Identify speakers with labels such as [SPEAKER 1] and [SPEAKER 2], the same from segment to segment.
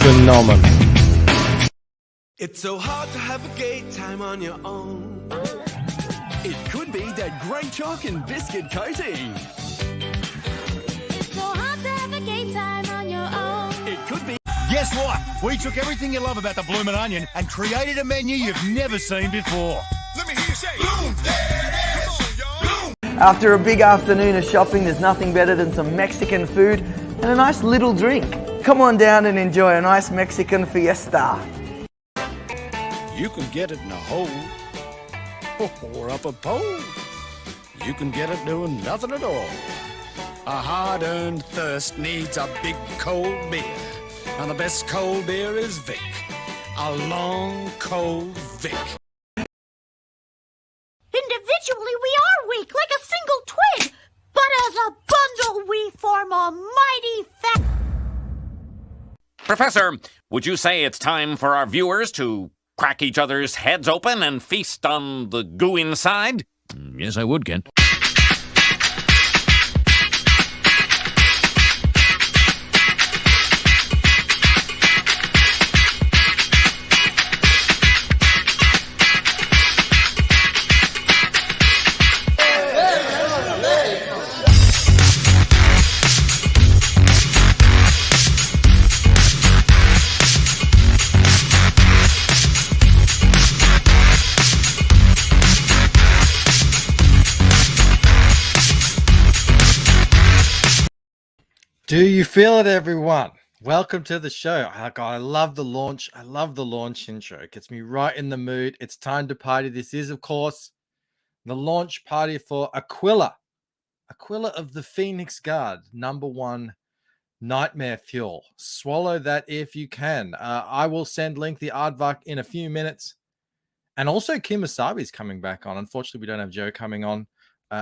[SPEAKER 1] Phenomenal.
[SPEAKER 2] It's so hard to have a gay time on your own. It could be that great chalk and biscuit coating.
[SPEAKER 3] It's so hard to have a gay time on your own.
[SPEAKER 2] It could be.
[SPEAKER 4] Guess what? We took everything you love about the Bloomin' Onion and created a menu you've never seen before.
[SPEAKER 5] Let me hear you say, Bloom, there it is. Come on, y'all.
[SPEAKER 1] After a big afternoon of shopping, there's nothing better than some Mexican food and a nice little drink. Come on down and enjoy a nice Mexican fiesta.
[SPEAKER 5] You can get it in a hole or up a pole. You can get it doing nothing at all. A hard-earned thirst needs a big cold beer. And the best cold beer is Vic. A long, cold Vic.
[SPEAKER 3] Individually, we are weak, like a single twig. But as a bundle, we form a mighty fat...
[SPEAKER 6] Professor, would you say it's time for our viewers to crack each other's heads open and feast on the goo inside?
[SPEAKER 4] Yes, I would, Kent.
[SPEAKER 7] Do you feel it, everyone? Welcome to the show. Oh, God, I love the launch. I love the launch intro. It gets me right in the mood. It's time to party. This is, of course, the launch party for AQUILA. AQUILA of the Phoenix Guard, #1 nightmare fuel. Swallow that if you can. I will send Link the Aardvark in a few minutes. And also Kim Asabi is coming back on. Unfortunately, we don't have Joe coming on.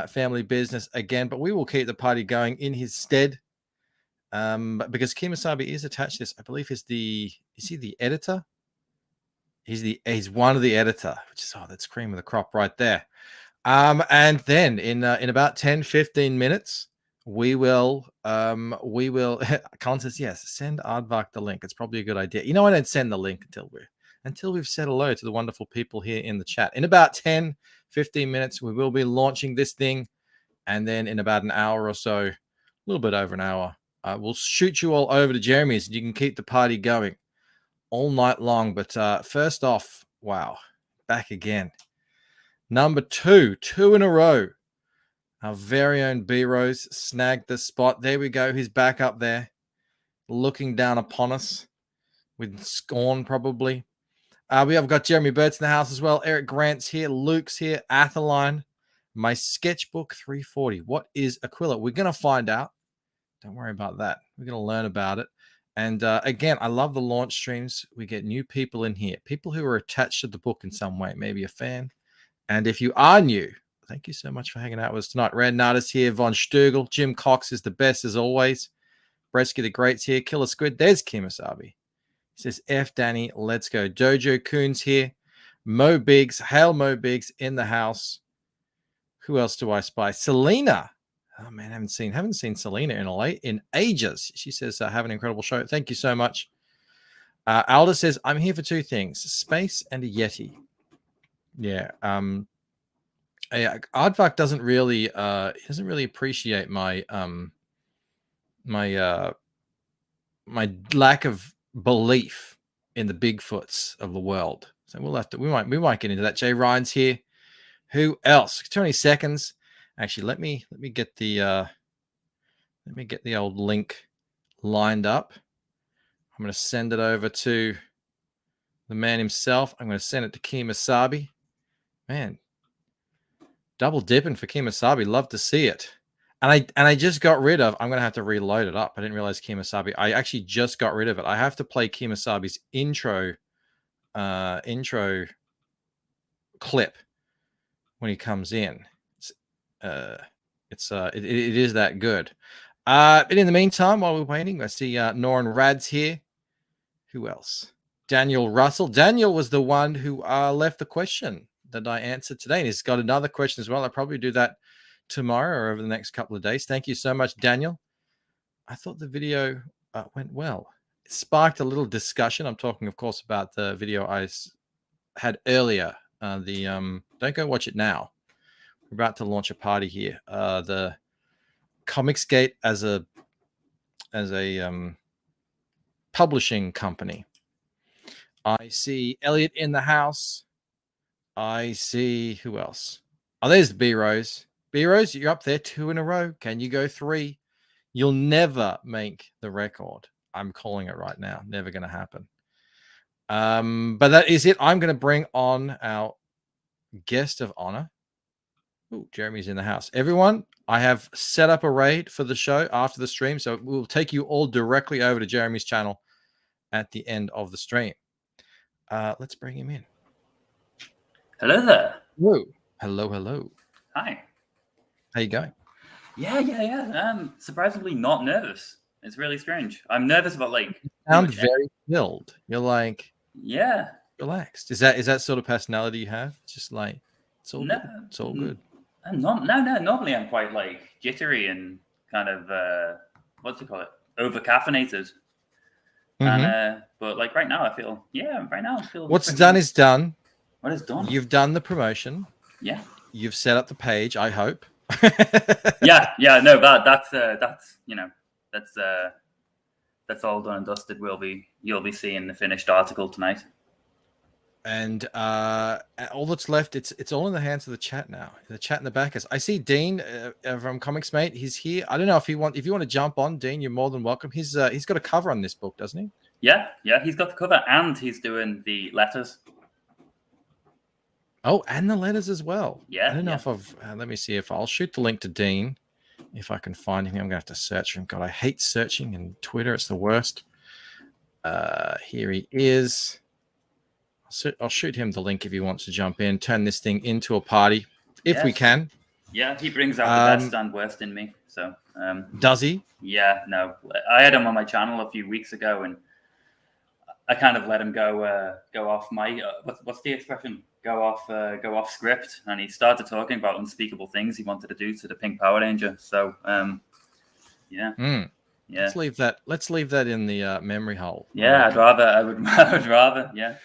[SPEAKER 7] Family business again, but we will keep the party going in his stead. Because Kim Asabi is attached to this, I believe is he the editor? He's one of the editor, which is that's cream of the crop right there. And then in about 10-15 minutes, we will Colin says yes, send Aardvark the link. It's probably a good idea. You know, I don't send the link until we've said hello to the wonderful people here in the chat. In about 10-15 minutes, we will be launching this thing, and then in about an hour or so, a little bit over an hour. We'll shoot you all over to Jeremy's and you can keep the party going all night long. But first off, wow, back again. two in a row. Our very own B-Rose snagged the spot. There we go. He's back up there looking down upon us with scorn probably. We have got Jeremy Burt's in the house as well. Eric Grant's here. Luke's here. Athaline. My sketchbook 340. What is AQUILA? We're going to find out. Don't worry about that. We're going to learn about it. And again, I love the launch streams. We get new people in here, people who are attached to the book in some way, maybe a fan. And if you are new, thank you so much for hanging out with us tonight. Red Nardis here, Von Stugel. Jim Cox is the best as always. Bresky the Great's here. Killer Squid. There's Kim Asabi. He says, F Danny, let's go. Dojo Coons here. Mo Biggs. Hail Mo Biggs in the house. Who else do I spy? Selena. Oh man, haven't seen Selena in ages. She says, have an incredible show. Thank you so much. Alda says, I'm here for two things: space and a Yeti. Yeah. Aardvark doesn't really appreciate my my lack of belief in the Bigfoots of the world. So we might get into that. Jay Ryan's here. Who else? 20 seconds. Actually, let me get the old link lined up. I'm going to send it over to the man himself. I'm going to send it to Kim Asabi. Man, double dipping for Kim Asabi. Love to see it. I just got rid of. I'm gonna have to reload it up. I didn't realize Kemosabe. I actually just got rid of it. I have to play Kemosabe's intro clip when he comes in. It is that good. But in the meantime, while we're waiting, I see Noran Rad's here. Who else? Daniel Russell. Daniel was the one who left the question that I answered today, and he's got another question as well. I'll probably do that tomorrow or over the next couple of days. Thank you so much, Daniel. I thought the video went well. It sparked a little discussion. I'm talking, of course, about the video I had earlier. Don't go watch it now. We're about to launch a party here. The Comicsgate as a publishing company. I see Elliot in the house. I see who else? Oh, there's the B-Rose. B-Rose, you're up there 2 in a row. Can you go 3? You'll never make the record. I'm calling it right now. Never going to happen. But that is it. I'm going to bring on our guest of honor. Ooh, Jeremy's in the house. Everyone, I have set up a raid for the show after the stream, so we'll take you all directly over to Jeremy's channel at the end of the stream. Let's bring him in.
[SPEAKER 8] Hello there.
[SPEAKER 7] Whoa. Hello.
[SPEAKER 8] Hi.
[SPEAKER 7] How you going?
[SPEAKER 8] Yeah. Surprisingly not nervous. It's really strange. I'm nervous about
[SPEAKER 7] You sound very chilled. You're like relaxed. Is that sort of personality you have? Just like it's all good. It's all good.
[SPEAKER 8] No. Normally I'm quite like jittery and kind of what do you call it? Over caffeinated. And but like right now I feel
[SPEAKER 7] what's done is done.
[SPEAKER 8] What is done?
[SPEAKER 7] You've done the promotion.
[SPEAKER 8] Yeah.
[SPEAKER 7] You've set up the page, I hope.
[SPEAKER 8] yeah. No, that's that's all done and dusted. You'll be seeing the finished article tonight.
[SPEAKER 7] And all that's left, it's all in the hands of the chat now. The chat in the back is. I see Dean from Comics Mate. He's here. I don't know if you want to jump on, Dean. You're more than welcome. He's got a cover on this book, doesn't he?
[SPEAKER 8] Yeah. He's got the cover and he's doing the letters.
[SPEAKER 7] Oh, and the letters as well.
[SPEAKER 8] Yeah.
[SPEAKER 7] I don't know if I've. Let me see if I'll shoot the link to Dean if I can find him. I'm gonna have to search him. God, I hate searching in Twitter. It's the worst. Here he is. I'll shoot him the link if he wants to jump in, turn this thing into a party, if we can.
[SPEAKER 8] Yeah, he brings out the best and worst in me. So
[SPEAKER 7] does he?
[SPEAKER 8] Yeah, no. I had him on my channel a few weeks ago, and I kind of let him go off my what's the expression? Go off script, and he started talking about unspeakable things he wanted to do to the Pink Power Ranger. So yeah.
[SPEAKER 7] Let's leave that in the memory hole.
[SPEAKER 8] Yeah, I would rather. Yeah.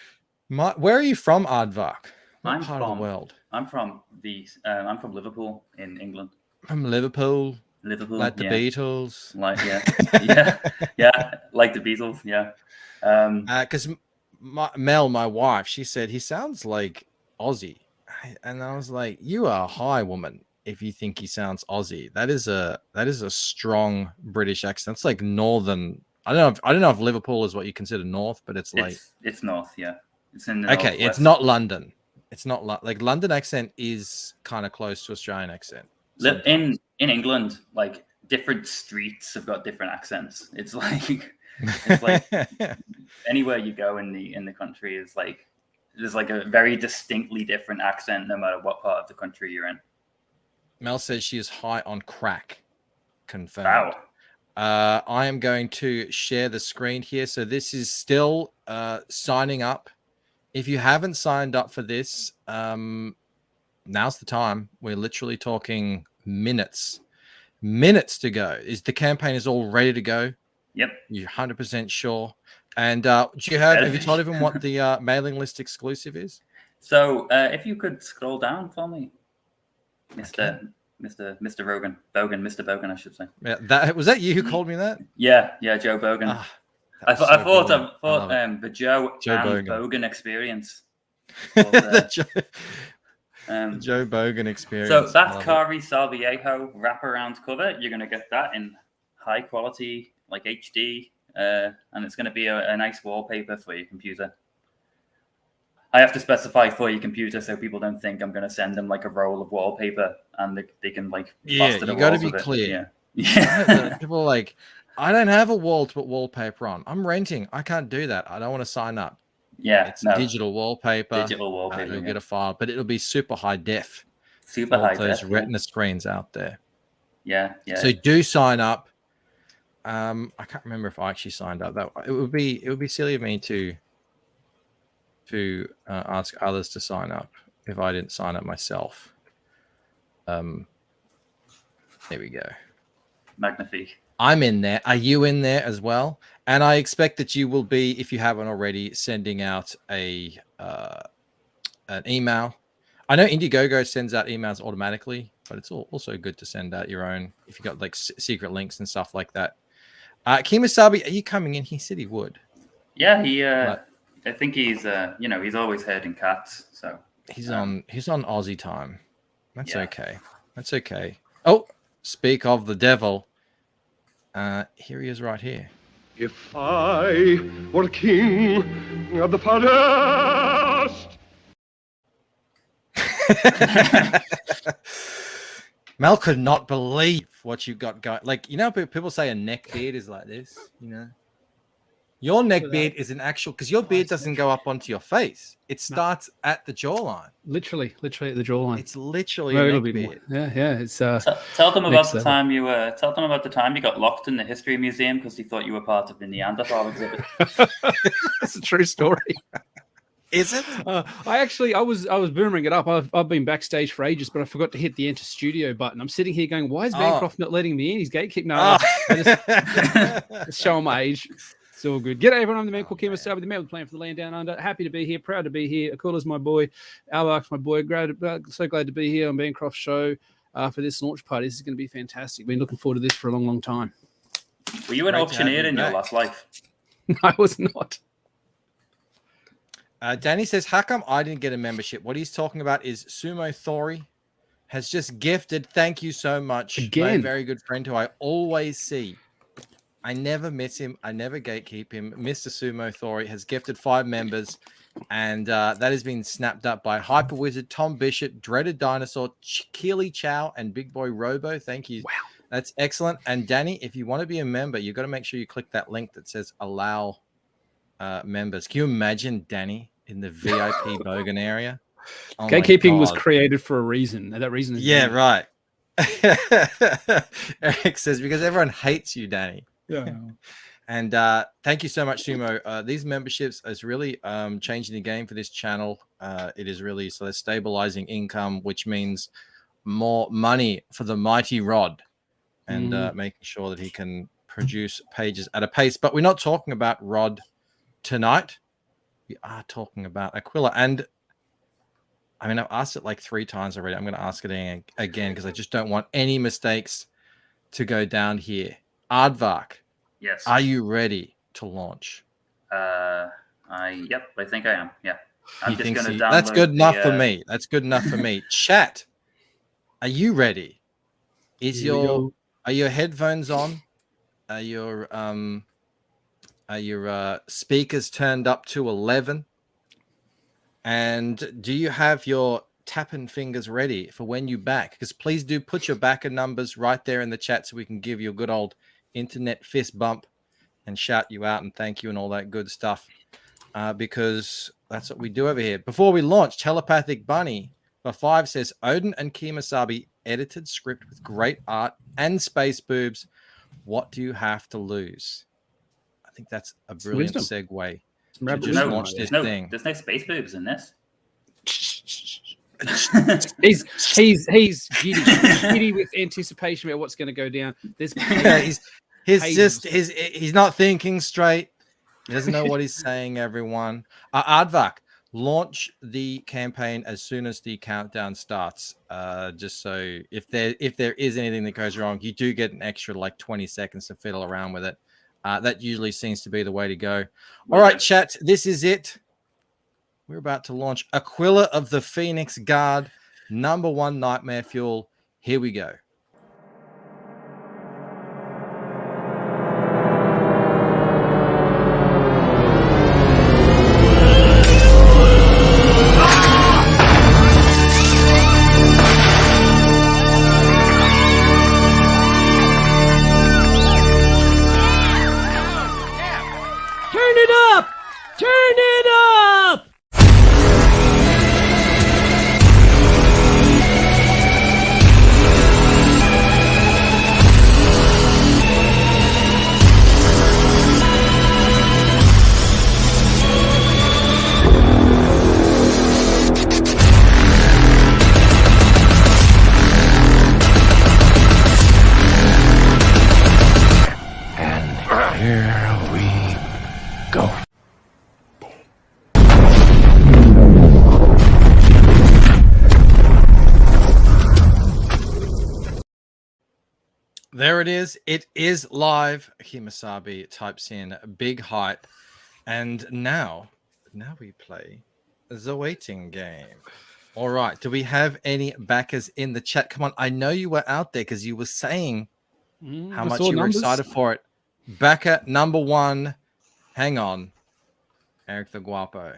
[SPEAKER 7] Where are you from, Aardvark? What
[SPEAKER 8] I'm
[SPEAKER 7] part of the world?
[SPEAKER 8] I'm from Liverpool in England.
[SPEAKER 7] From Liverpool, like the
[SPEAKER 8] yeah.
[SPEAKER 7] Beatles.
[SPEAKER 8] Like like the Beatles. Yeah.
[SPEAKER 7] Because Mel, my wife, she said he sounds like Aussie, and I was like, "You are high, woman, if you think he sounds Aussie. That is a strong British accent. It's like northern. I don't know if Liverpool is what you consider north, but it's
[SPEAKER 8] north. Yeah. It's in the
[SPEAKER 7] okay. It's not London. It's not like London accent is kind of close to Australian accent.
[SPEAKER 8] In England, like different streets have got different accents. It's like anywhere you go in the country is like there's like a very distinctly different accent no matter what part of the country you're in.
[SPEAKER 7] Mel says she is high on crack. Confirmed.
[SPEAKER 8] Wow.
[SPEAKER 7] I am going to share the screen here. So this is still signing up. If you haven't signed up for this, now's the time. We're literally talking minutes to go. The campaign is all ready to go?
[SPEAKER 8] Yep.
[SPEAKER 7] You're 100% sure. And have you told everyone what the mailing list exclusive is?
[SPEAKER 8] So if you could scroll down for me, Mr. Bogan, I should say.
[SPEAKER 7] Yeah, was that you who called me that?
[SPEAKER 8] Yeah, Joe Bogan. I thought the Joe and Bogan experience.
[SPEAKER 7] The Joe Bogan experience.
[SPEAKER 8] So that Kari Salviejo wraparound cover, you're going to get that in high quality, like HD, and it's going to be a nice wallpaper for your computer. I have to specify for your computer so people don't think I'm going to send them like a roll of wallpaper and they can like plaster the
[SPEAKER 7] you got to
[SPEAKER 8] walls
[SPEAKER 7] be
[SPEAKER 8] with it.
[SPEAKER 7] clear.
[SPEAKER 8] Yeah.
[SPEAKER 7] People are like, I don't have a wall to put wallpaper on. I'm renting. I can't do that. I don't want to sign up.
[SPEAKER 8] Yeah,
[SPEAKER 7] It's digital wallpaper.
[SPEAKER 8] Digital wallpaper.
[SPEAKER 7] You'll get a file, but it'll be super high def.
[SPEAKER 8] Super high
[SPEAKER 7] those
[SPEAKER 8] def.
[SPEAKER 7] Retina screens out there.
[SPEAKER 8] Yeah, yeah.
[SPEAKER 7] So do sign up. I can't remember if I actually signed up. That it would be silly of me to ask others to sign up if I didn't sign up myself. There we go.
[SPEAKER 8] Magnifique.
[SPEAKER 7] I'm in there. Are you in there as well? And I expect that you will be, if you haven't already, sending out an email. I know Indiegogo sends out emails automatically, but it's also good to send out your own if you got like secret links and stuff like that. Kimasabi, are you coming in? He said he would.
[SPEAKER 8] Yeah, I think he's he's always herding cats, so
[SPEAKER 7] he's on Aussie time. That's okay. That's okay. Oh, speak of the devil. Here he is right here.
[SPEAKER 9] If I were king of the forest.
[SPEAKER 7] Mel could not believe what you got going. Like, you know, people say a neck beard is like this, you know. Your neck beard is an actual, because your beard doesn't go up onto your face. It starts at the jawline.
[SPEAKER 10] Literally at the jawline.
[SPEAKER 7] It's literally a neck beard.
[SPEAKER 10] Yeah. It's
[SPEAKER 8] tell them about the time you got locked in the history museum because you thought you were part of the Neanderthal exhibit.
[SPEAKER 10] That's a true story.
[SPEAKER 7] Is it?
[SPEAKER 10] I was boomering it up. I've been backstage for ages, but I forgot to hit the enter studio button. I'm sitting here going, "Why is Bancroft not letting me in? He's gatekeeping." No, just showing my age. It's all good. G'day everyone. I'm the man called Kimasabi, the man with the plan for the land down under. Happy to be here. Proud to be here. AQUILA's my boy. Aardvark's my boy. So glad to be here on Bancroft's show for this launch party. This is going to be fantastic. Been looking forward to this for a long, long time.
[SPEAKER 8] Were you an auctioneer in your last life?
[SPEAKER 10] No, I was not.
[SPEAKER 7] Danny says, how come I didn't get a membership? What he's talking about is Sumo Thori has just gifted. Thank you so much.
[SPEAKER 10] Again.
[SPEAKER 7] My very good friend who I always see. I never miss him. I never gatekeep him. Mr. Sumo Thori has gifted 5 members. And that has been snapped up by Hyper Wizard, Tom Bishop, Dreaded Dinosaur, Keely Chow, and Big Boy Robo. Thank you.
[SPEAKER 10] Wow.
[SPEAKER 7] That's excellent. And Danny, if you want to be a member, you've got to make sure you click that link that says allow members. Can you imagine Danny in the VIP Bogan area? Oh
[SPEAKER 10] gatekeeping was created for a reason. That reason is
[SPEAKER 7] right. Eric says, because everyone hates you, Danny.
[SPEAKER 10] Yeah.
[SPEAKER 7] And thank you so much, Sumo. These memberships is really changing the game for this channel. It is really so they're stabilizing income, which means more money for the mighty Rod, and making sure that he can produce pages at a pace. But we're not talking about Rod tonight. We are talking about AQUILA. And I mean, I've asked it like 3 times already. I'm going to ask it again because I just don't want any mistakes to go down here. Aardvark.
[SPEAKER 8] Yes.
[SPEAKER 7] Are you ready to launch?
[SPEAKER 8] I think I am. Yeah. I'm just going to download.
[SPEAKER 7] That's good enough for me. That's good enough for me. Chat. Are you ready? Are your headphones on? Are your speakers turned up to 11? And do you have your tapping fingers ready for when you back? Because please do put your backer numbers right there in the chat so we can give you a good old internet fist bump and shout you out and thank you and all that good stuff, because that's what we do over here. Before we launch, Telepathic Bunny for 5 says, Odin and Kimasabi edited script with great art and space boobs. What do you have to lose? I think that's a brilliant segue to just launch this thing.
[SPEAKER 8] There's no space boobs in this.
[SPEAKER 10] he's giddy with anticipation about what's going to go down.
[SPEAKER 7] He's not thinking straight. He doesn't know what he's saying. Everyone, Aardvark, launch the campaign as soon as the countdown starts. Just so if there is anything that goes wrong, you do get an extra like 20 seconds to fiddle around with it. That usually seems to be the way to go. All right, chat. This is it. We're about to launch AQUILA of the Phoenix Guard, #1 Nightmare Fuel. Here we go. There it is. It is live. Himasabi types in big hype. And now we play the waiting game. All right. Do we have any backers in the chat? Come on. I know you were out there because you were saying how much you were excited for it. Backer number 1. Hang on. Eric the Guapo.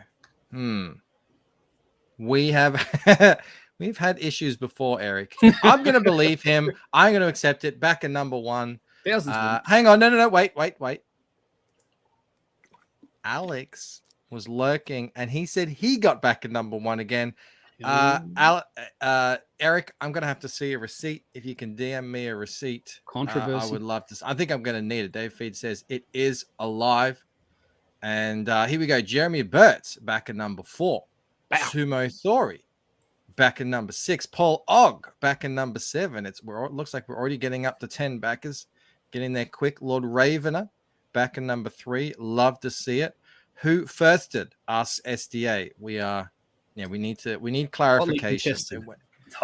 [SPEAKER 7] We have we've had issues before, Eric. I'm going to believe him. I'm going to accept it. Backer number 1. Hang on. No. Wait. Alex was lurking and he said he got backer number 1 again. Eric, I'm going to have to see a receipt. If you can DM me a receipt,
[SPEAKER 10] controversy.
[SPEAKER 7] I would love to. I think I'm going to need it. Dave Feed says it is alive. And here we go. Jeremy Burtz, backer number 4. Sumo Thori, backer number 6. Paul Ogg, backer number 7. It looks like we're already getting up to 10 backers. Getting there quick. Lord Ravener, backer number 3. Love to see it. Who firsted us, SDA? We need clarification.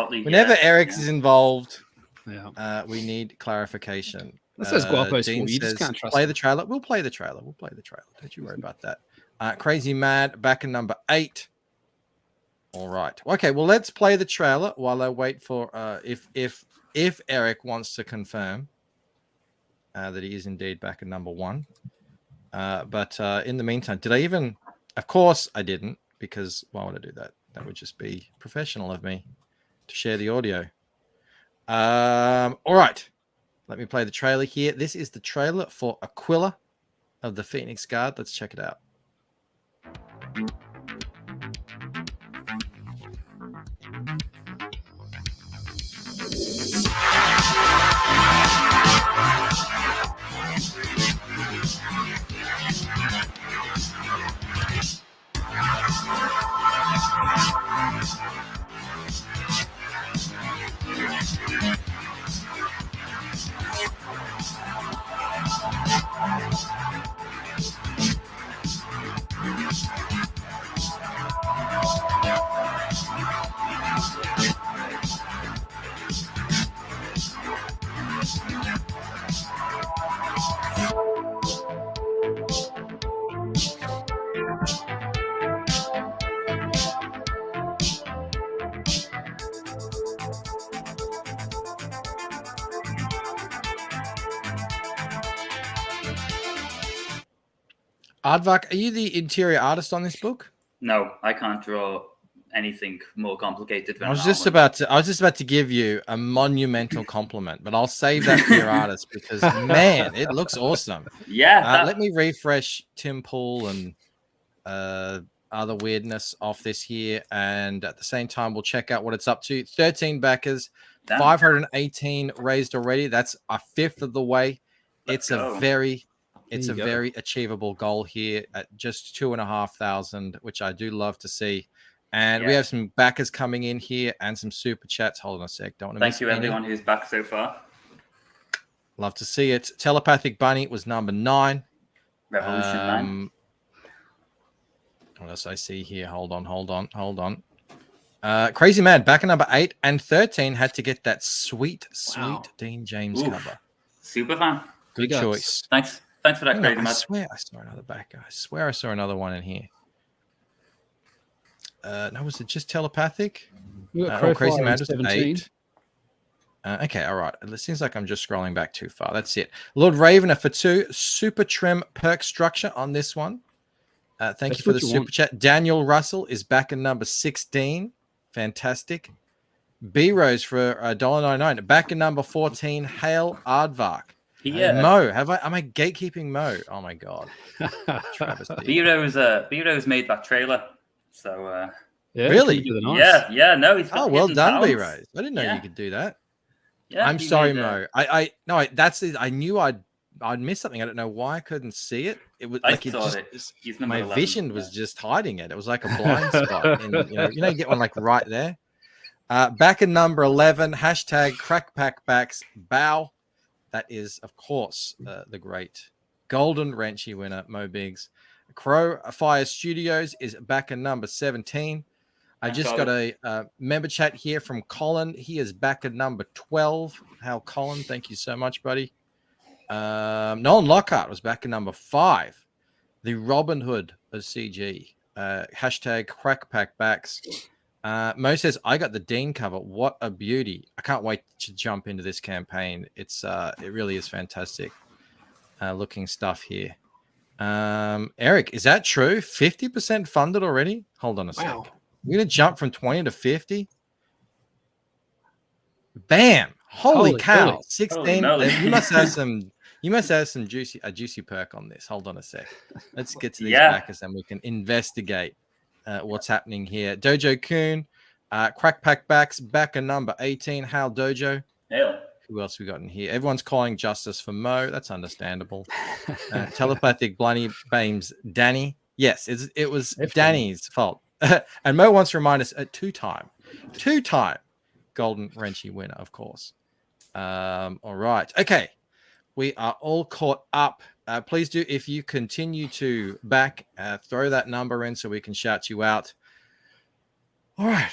[SPEAKER 7] Whenever Eric's is involved, we need clarification.
[SPEAKER 10] That says Guapo's
[SPEAKER 7] Dean
[SPEAKER 10] you just
[SPEAKER 7] says,
[SPEAKER 10] can't trust
[SPEAKER 7] play
[SPEAKER 10] him.
[SPEAKER 7] the trailer. We'll play the trailer. Don't you worry about that. Crazy Mad, backer number 8. All right. Okay, well, let's play the trailer while I wait for if Eric wants to confirm that he is indeed backer number 1. But in the meantime, did I even... Of course I didn't, because why would I do that? That would just be professional of me to share the audio. All right. Let me play the trailer here. This is the trailer for AQUILA of the Phoenix Guard. Let's check it out. Aardvark, are you the interior artist on this book?
[SPEAKER 8] No, I can't draw anything more complicated than
[SPEAKER 7] I was just about to give you a monumental compliment, but I'll save that for your artist because man, it looks awesome.
[SPEAKER 8] Yeah.
[SPEAKER 7] Let me refresh Tim Pool and other weirdness off this here, and at the same time, we'll check out what it's up to. 13 backers, 518 raised already. That's a fifth of the way. It's a very achievable goal here at just 2,500, which I do love to see. And we have some backers coming in here and some super chats. Hold on a sec. Don't want to
[SPEAKER 8] Thank you, everyone who's back so far.
[SPEAKER 7] Love to see it. Telepathic Bunny was number 9.
[SPEAKER 8] Revolution 9.
[SPEAKER 7] What else I see here? Hold on. Crazy Mad, backer number 8 and 13 had to get that sweet Dean James cover.
[SPEAKER 8] Super fan.
[SPEAKER 7] Good choice.
[SPEAKER 8] Thanks for that, Crazy Mad.
[SPEAKER 7] I swear I saw another backer. I swear I saw another one in here. No, was it just telepathic? Crazy Mad was 8. Okay, all right. It seems like I'm just scrolling back too far. That's it. Lord Ravener for 2. Super trim perk structure on this one. Thank you for the super chat. Daniel Russell is back in number 16. Fantastic. B Rose for $1.99. Back in number 14. Hail Aardvark.
[SPEAKER 8] Yeah.
[SPEAKER 7] Mo, am I gatekeeping Mo? Oh my god. Travesty.
[SPEAKER 8] B-Rose made that trailer. So
[SPEAKER 7] really?
[SPEAKER 8] Yeah, no, he's got
[SPEAKER 7] well done,
[SPEAKER 8] talents.
[SPEAKER 7] B-Rose. I didn't know you could do that.
[SPEAKER 8] Yeah,
[SPEAKER 7] I'm sorry, Mo. I knew I'd missed something. I don't know why I couldn't see it. It was like my
[SPEAKER 8] 11,
[SPEAKER 7] vision was just hiding it. It was like a blind spot. You get one like right there. Back in number 11, hashtag crackpackbacks bow. That is, of course, the great Golden Wrenchy winner, Mo Biggs. Crow Fire Studios is back in number 17. I just got a member chat here from Colin. He is back at number 12. How Colin, thank you so much, buddy. Nolan Lockhart was back at number 5. The Robin Hood of CG. Hashtag crackpackbacks. Mo says, I got the Dean cover. What a beauty. I can't wait to jump into this campaign. It really is fantastic looking stuff here. Eric, is that true? 50% funded already? Hold on a sec. We're going to jump from 20 to 50. Bam. Holy cow. 16. You must have some juicy perk on this. Hold on a sec. Let's get to these backers and we can investigate what's happening here. Dojo Coon, Crackpack Backs, backer number 18. Hal Dojo.
[SPEAKER 8] Hail.
[SPEAKER 7] Who else we got in here? Everyone's calling justice for Mo. That's understandable. Telepathic Bloody Bames Danny. Yes, it was Danny's fault. And Mo wants to remind us a two-time Golden Wrenchy winner, of course. All right. Okay. We are all caught up. Please do, if you continue to back, throw that number in so we can shout you out. All right.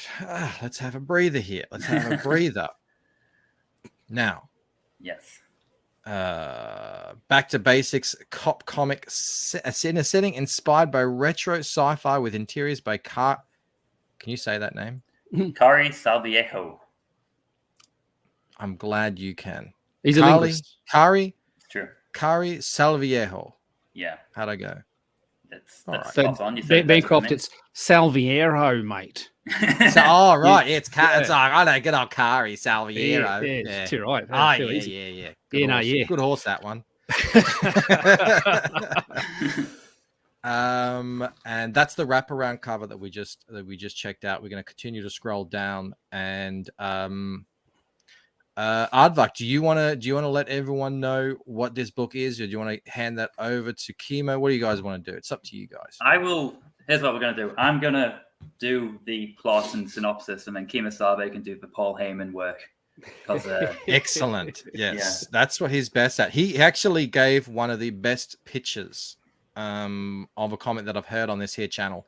[SPEAKER 7] Let's have a breather here. Let's have a breather. Now.
[SPEAKER 8] Yes.
[SPEAKER 7] Back to basics. Cop comic in a setting inspired by retro sci-fi with interiors by Can you say that name?
[SPEAKER 8] Kari Salviejo.
[SPEAKER 7] I'm glad you can.
[SPEAKER 10] He's a linguist.
[SPEAKER 7] Kari
[SPEAKER 8] Salviejo. Yeah.
[SPEAKER 7] How'd I go?
[SPEAKER 8] That's
[SPEAKER 7] right.
[SPEAKER 8] spot on. You
[SPEAKER 10] said Bancroft, it's Salviero, mate.
[SPEAKER 7] Right. It's I know, good old Kari Salviero.
[SPEAKER 10] Yeah, too right.
[SPEAKER 7] Yeah. Good horse, that one. And that's the wraparound cover that we just checked out. We're going to continue to scroll down and Aardvark, do you want to let everyone know what this book is, or do you want to hand that over to Kimo? What do you guys want to do? It's up to you guys.
[SPEAKER 8] I will. Here's what we're going to do. I'm going to do the plot and synopsis, and then Kimo Sabe can do the Paul Heyman work.
[SPEAKER 7] Excellent. Yes, that's what he's best at. He actually gave one of the best pitches of a comic that I've heard on this here channel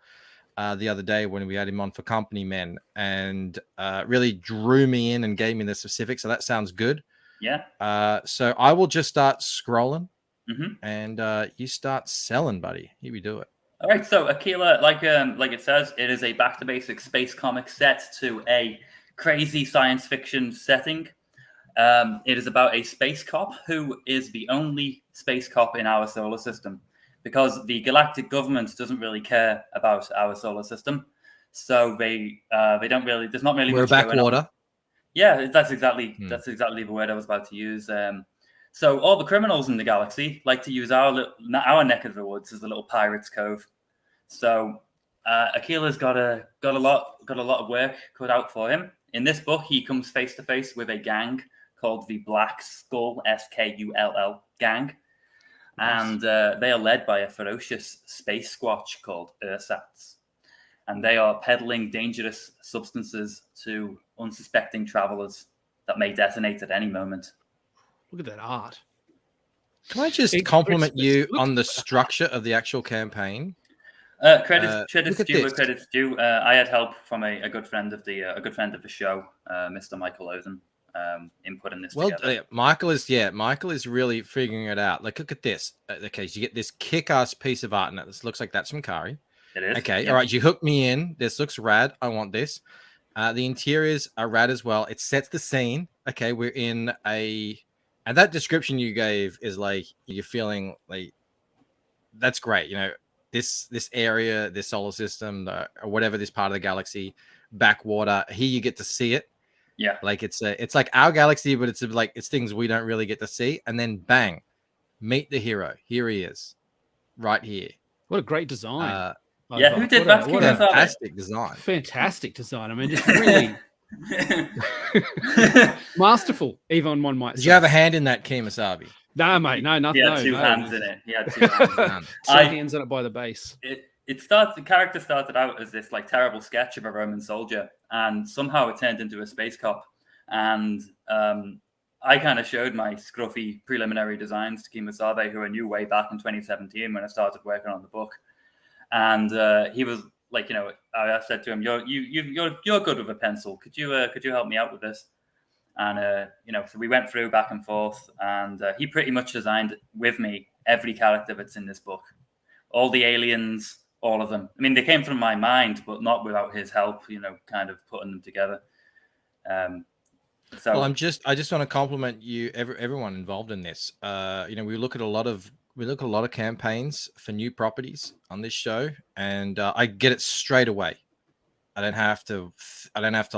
[SPEAKER 7] the other day when we had him on for Company Men, and really drew me in and gave me the specifics. So that sounds good.
[SPEAKER 8] Yeah.
[SPEAKER 7] So I will just start scrolling, and you start selling, buddy. Here we do it.
[SPEAKER 8] All right. So AQUILA, like it says, it is a back to basics space comic set to a crazy science fiction setting. It is about a space cop who is the only space cop in our solar system, because the galactic government doesn't really care about our solar system. So they don't really, there's not really
[SPEAKER 7] We're
[SPEAKER 8] much
[SPEAKER 7] backwater.
[SPEAKER 8] Yeah, that's exactly the word I was about to use. So all the criminals in the galaxy like to use our neck of the woods as a little pirate's cove. So AQUILA's got a lot of work cut out for him. In this book, he comes face to face with a gang called the Black Skull, SKULL gang. And they are led by a ferocious space squatch called Ursats. And they are peddling dangerous substances to unsuspecting travelers that may detonate at any moment.
[SPEAKER 10] Look at that art.
[SPEAKER 7] Can I just compliment you on the structure of the actual campaign?
[SPEAKER 8] Credits due. I had help from a good friend of the show, Mr. Michael Ozen. Input in this.
[SPEAKER 7] Well,
[SPEAKER 8] together.
[SPEAKER 7] Michael is really figuring it out. Like, look at this. Okay, so you get this kick-ass piece of art, and this looks like that's from Kari.
[SPEAKER 8] It is.
[SPEAKER 7] Okay, all right. You hook me in. This looks rad. I want this. The interiors are rad as well. It sets the scene. Okay, we're in and that description you gave is like you're feeling like that's great. You know, this area, this solar system, or whatever, this part of the galaxy, backwater. Here you get to see it.
[SPEAKER 8] Yeah,
[SPEAKER 7] like it's like our galaxy, but it's things we don't really get to see. And then bang, meet the hero. Here he is, right here.
[SPEAKER 10] What a great design!
[SPEAKER 8] Who did that?
[SPEAKER 7] Fantastic design.
[SPEAKER 10] Fantastic design. I mean, just really masterful. Even one might.
[SPEAKER 7] Did you have a hand in that, Kemosabe?
[SPEAKER 10] No, mate. No, nothing.
[SPEAKER 8] He had two hands in it. He had 2 hands.
[SPEAKER 10] Two hands on it by the base.
[SPEAKER 8] The character started out as this like terrible sketch of a Roman soldier, and somehow it turned into a space cop. And I kind of showed my scruffy preliminary designs to Kemosabe, who I knew way back in 2017 when I started working on the book. And he was like, you know, I said to him, you're good with a pencil. Could you help me out with this? And you know, so we went through back and forth, and he pretty much designed with me every character that's in this book, all the aliens, all of them. I mean, they came from my mind, but not without his help. You know, kind of putting them together. So
[SPEAKER 7] well, I just want to compliment you, everyone involved in this. You know, we look at a lot of campaigns for new properties on this show, and I get it straight away. I don't have to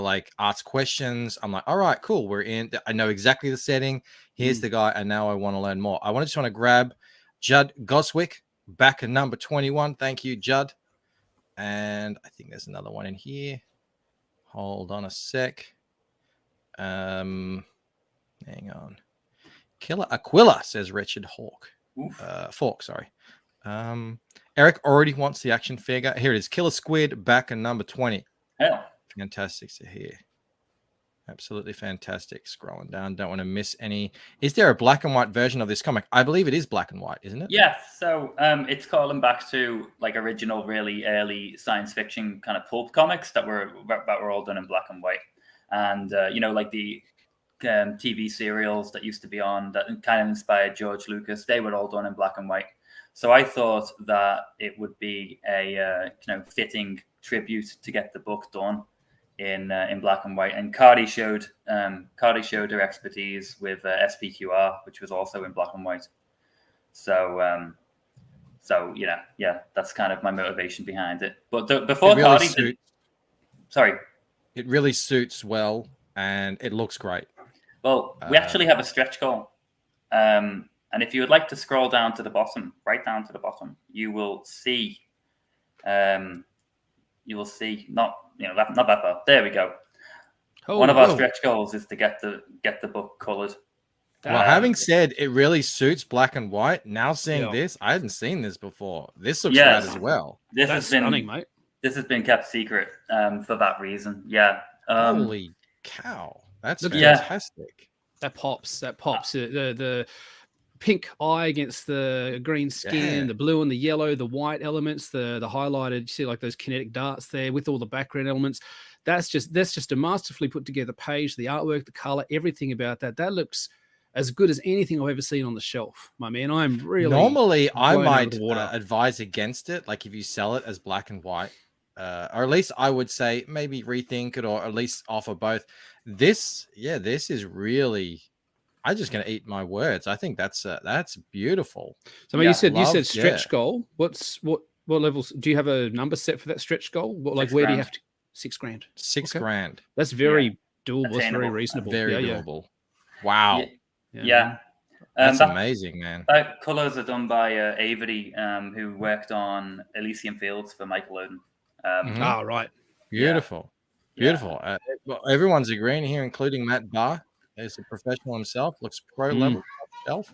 [SPEAKER 7] like ask questions. I'm like, all right, cool. We're in. I know exactly the setting. Here's the guy, and now I want to learn more. I just want to grab Judd Goswick back at number 21. Thank you, Judd. And I think there's another one in here. Hold on a sec. Hang on. Killer AQUILA, says Richard Falk, sorry. Eric already wants the action figure. Here it is. Killer Squid back in number 20.
[SPEAKER 8] Hell.
[SPEAKER 7] Fantastic to hear. Absolutely fantastic. Scrolling down. Don't want to miss any. Is there a black and white version of this comic? I believe it is black and white, isn't it?
[SPEAKER 8] Yeah. So it's calling back to like original, really early science fiction kind of pulp comics that were all done in black and white. And, you know, like the TV serials that used to be on that kind of inspired George Lucas, they were all done in black and white. So I thought that it would be a fitting tribute to get the book done in black and white. And Cardi showed her expertise with SPQR, which was also in black and white. So yeah, that's kind of my motivation behind it. But before
[SPEAKER 7] really
[SPEAKER 8] Cardi, sorry,
[SPEAKER 7] it really suits well and it looks great.
[SPEAKER 8] Well, we actually have a stretch goal. And if you would like to scroll down to the bottom, right down to the bottom, you will see, not that far. There we go. One of our stretch goals is to get the book colored.
[SPEAKER 7] Well, having said it really suits black and white, now seeing this, I hadn't seen this before. This looks rad as well.
[SPEAKER 10] That's stunning, mate.
[SPEAKER 8] This has been kept secret for that reason. Yeah.
[SPEAKER 7] Holy cow. That's fantastic.
[SPEAKER 10] That pops. The pink eye against the green skin, the blue and the yellow, the white elements, the highlighted, you see like those kinetic darts there with all the background elements. That's just a masterfully put together page. The artwork, the color, everything about that looks as good as anything I've ever seen on the shelf, my man. I'm really
[SPEAKER 7] normally I might advise against it. Like if you sell it as black and white, or at least I would say maybe rethink it or at least offer both. This is really. I'm just going to eat my words. I think that's beautiful.
[SPEAKER 10] So you said stretch goal. What levels? Do you have a number set for that stretch goal? Where do you have to? $6,000.
[SPEAKER 7] $6,000.
[SPEAKER 10] That's very doable. That's very reasonable.
[SPEAKER 7] Very doable. Wow.
[SPEAKER 8] Yeah.
[SPEAKER 7] That's amazing, man.
[SPEAKER 8] That colors are done by Avery, who worked on Elysium Fields for Michael Oden.
[SPEAKER 10] Right.
[SPEAKER 7] Beautiful. Beautiful. Well, everyone's agreeing here, including Matt Barr. He's a professional himself. Looks pro level himself.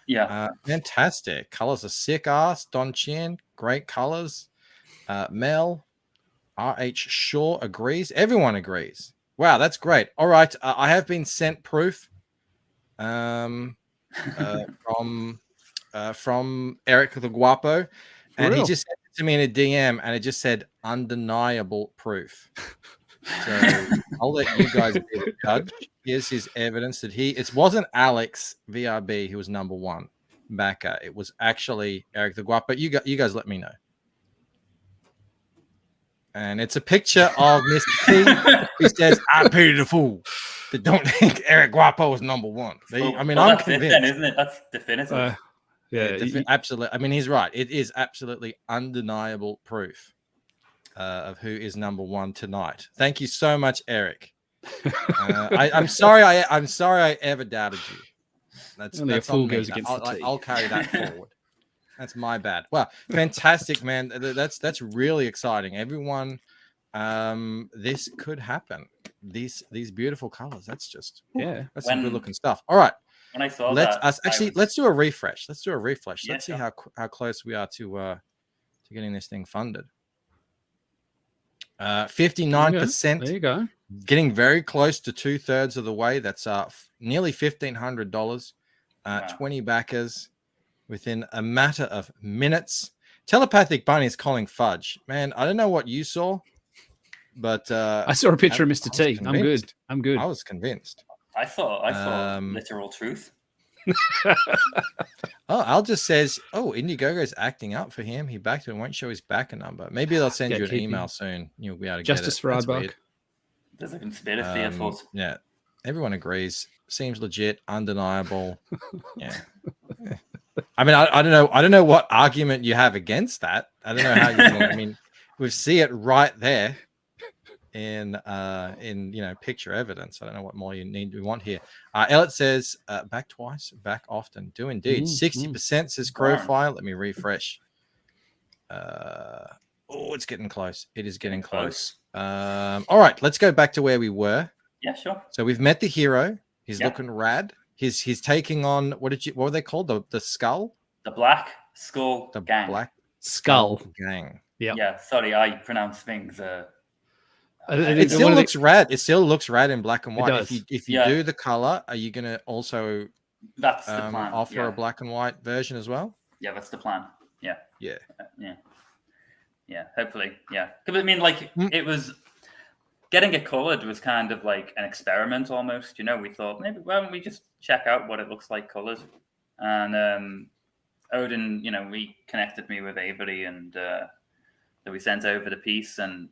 [SPEAKER 8] Yeah.
[SPEAKER 7] Fantastic. Colors are sick ass. Don Chin, great colors. Mel, RH Shaw agrees. Everyone agrees. Wow, that's great. All right. I have been sent proof from Eric the Guapo. And he just sent it to me in a DM and it just said undeniable proof. So I'll let you guys be the judge. Here's his evidence that it wasn't Alex VRB who was number one backer. It was actually Eric the Guap. But you guys let me know. And it's a picture of Mr. T who says, I pity the fool that don't think Eric Guapo was number one. I'm convinced.
[SPEAKER 8] Then, isn't it? That's definitive.
[SPEAKER 7] Absolutely. I mean, he's right. It is absolutely undeniable proof of who is number one tonight. Thank you so much, Eric. I'm sorry I ever doubted you. That's
[SPEAKER 10] a fool goes against
[SPEAKER 7] I'll carry that forward. That's my bad. Well, fantastic, man. That's really exciting. Everyone, this could happen. These beautiful colors. That's just that's some good looking stuff. All right.
[SPEAKER 8] When I saw
[SPEAKER 7] let's do a refresh. Let's see how close we are to getting this thing funded. 59%.
[SPEAKER 10] There you go.
[SPEAKER 7] Getting very close to 2/3 of the way. That's nearly $1,500. 20 backers within a matter of minutes. Telepathic Bunny is calling fudge. Man, I don't know what you saw, but
[SPEAKER 10] I saw a picture of Mr. T. I'm good. I'm good.
[SPEAKER 7] I was convinced.
[SPEAKER 8] I thought literal truth.
[SPEAKER 7] Oh, Al just says, "Oh, Indiegogo's acting up for him. He backed it and won't show his backer number. Maybe they'll send you an email soon. You'll be able to
[SPEAKER 10] Justice
[SPEAKER 7] get it."
[SPEAKER 10] for Aardvark.
[SPEAKER 8] There's a conspiracy afoot.
[SPEAKER 7] Yeah, everyone agrees. Seems legit, undeniable. Yeah. I mean, I don't know what argument you have against that. I don't know how you. I mean, we see it right there in picture evidence. I don't know what more we want here. Elliot says back twice, back often. Do indeed. 60% says Crowfire. Let me refresh. It's getting close. It is getting close. All right, let's go back to where we were.
[SPEAKER 8] Yeah, sure.
[SPEAKER 7] So we've met the hero. He's looking rad. He's taking on what were they called? The skull?
[SPEAKER 8] The Black Skull Gang.
[SPEAKER 7] Black Skull Gang.
[SPEAKER 8] Yeah. Sorry, I pronounce things.
[SPEAKER 7] It still looks rad. It still looks rad in black and white. If you do the color, are you gonna also
[SPEAKER 8] that's the plan.
[SPEAKER 7] Offer a black and white version as well?
[SPEAKER 8] Yeah, that's the plan. Yeah.
[SPEAKER 7] Yeah.
[SPEAKER 8] Hopefully, yeah. Because I mean, like, it was getting it colored was kind of like an experiment almost. You know, we thought maybe why don't we just check out what it looks like colored? And Odin, we connected me with Avery, and that we sent over the piece, and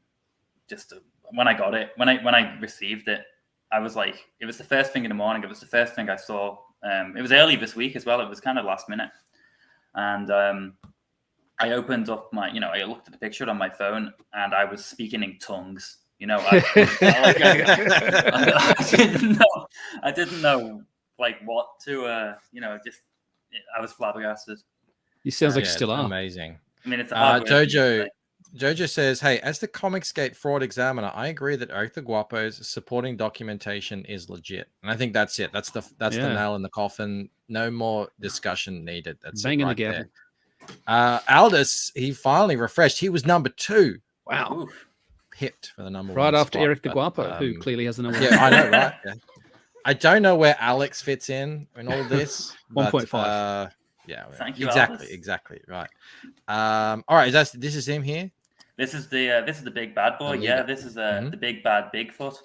[SPEAKER 8] just when I got it, when I received it, I was like, it was the first thing in the morning. It was the first thing I saw. It was early this week as well. It was kind of last minute, and I opened up my, I looked at the picture on my phone, and I was speaking in tongues. I didn't know like what to, I was flabbergasted.
[SPEAKER 10] You sounds like you still are.
[SPEAKER 7] Amazing.
[SPEAKER 8] I mean, it's
[SPEAKER 7] Jojo says, "Hey, as the Comicsgate fraud examiner, I agree that Eric the Guapo's supporting documentation is legit, and I think that's it. That's the nail in the coffin. No more discussion needed. That's
[SPEAKER 10] banging
[SPEAKER 7] right
[SPEAKER 10] the gavel."
[SPEAKER 7] Aldous, he finally refreshed. He was number 2.
[SPEAKER 10] Wow,
[SPEAKER 7] picked for the number
[SPEAKER 10] right
[SPEAKER 7] 1
[SPEAKER 10] after
[SPEAKER 7] spot,
[SPEAKER 10] Eric the Guapo, who clearly has the number.
[SPEAKER 7] Yeah, I know, right? Yeah. I don't know where Alex fits in all this.
[SPEAKER 10] 1.5.
[SPEAKER 7] Yeah,
[SPEAKER 8] thank you.
[SPEAKER 7] Exactly. Right. All right. This is him here.
[SPEAKER 8] This is the big bad boy. Yeah, this is the big bad Bigfoot.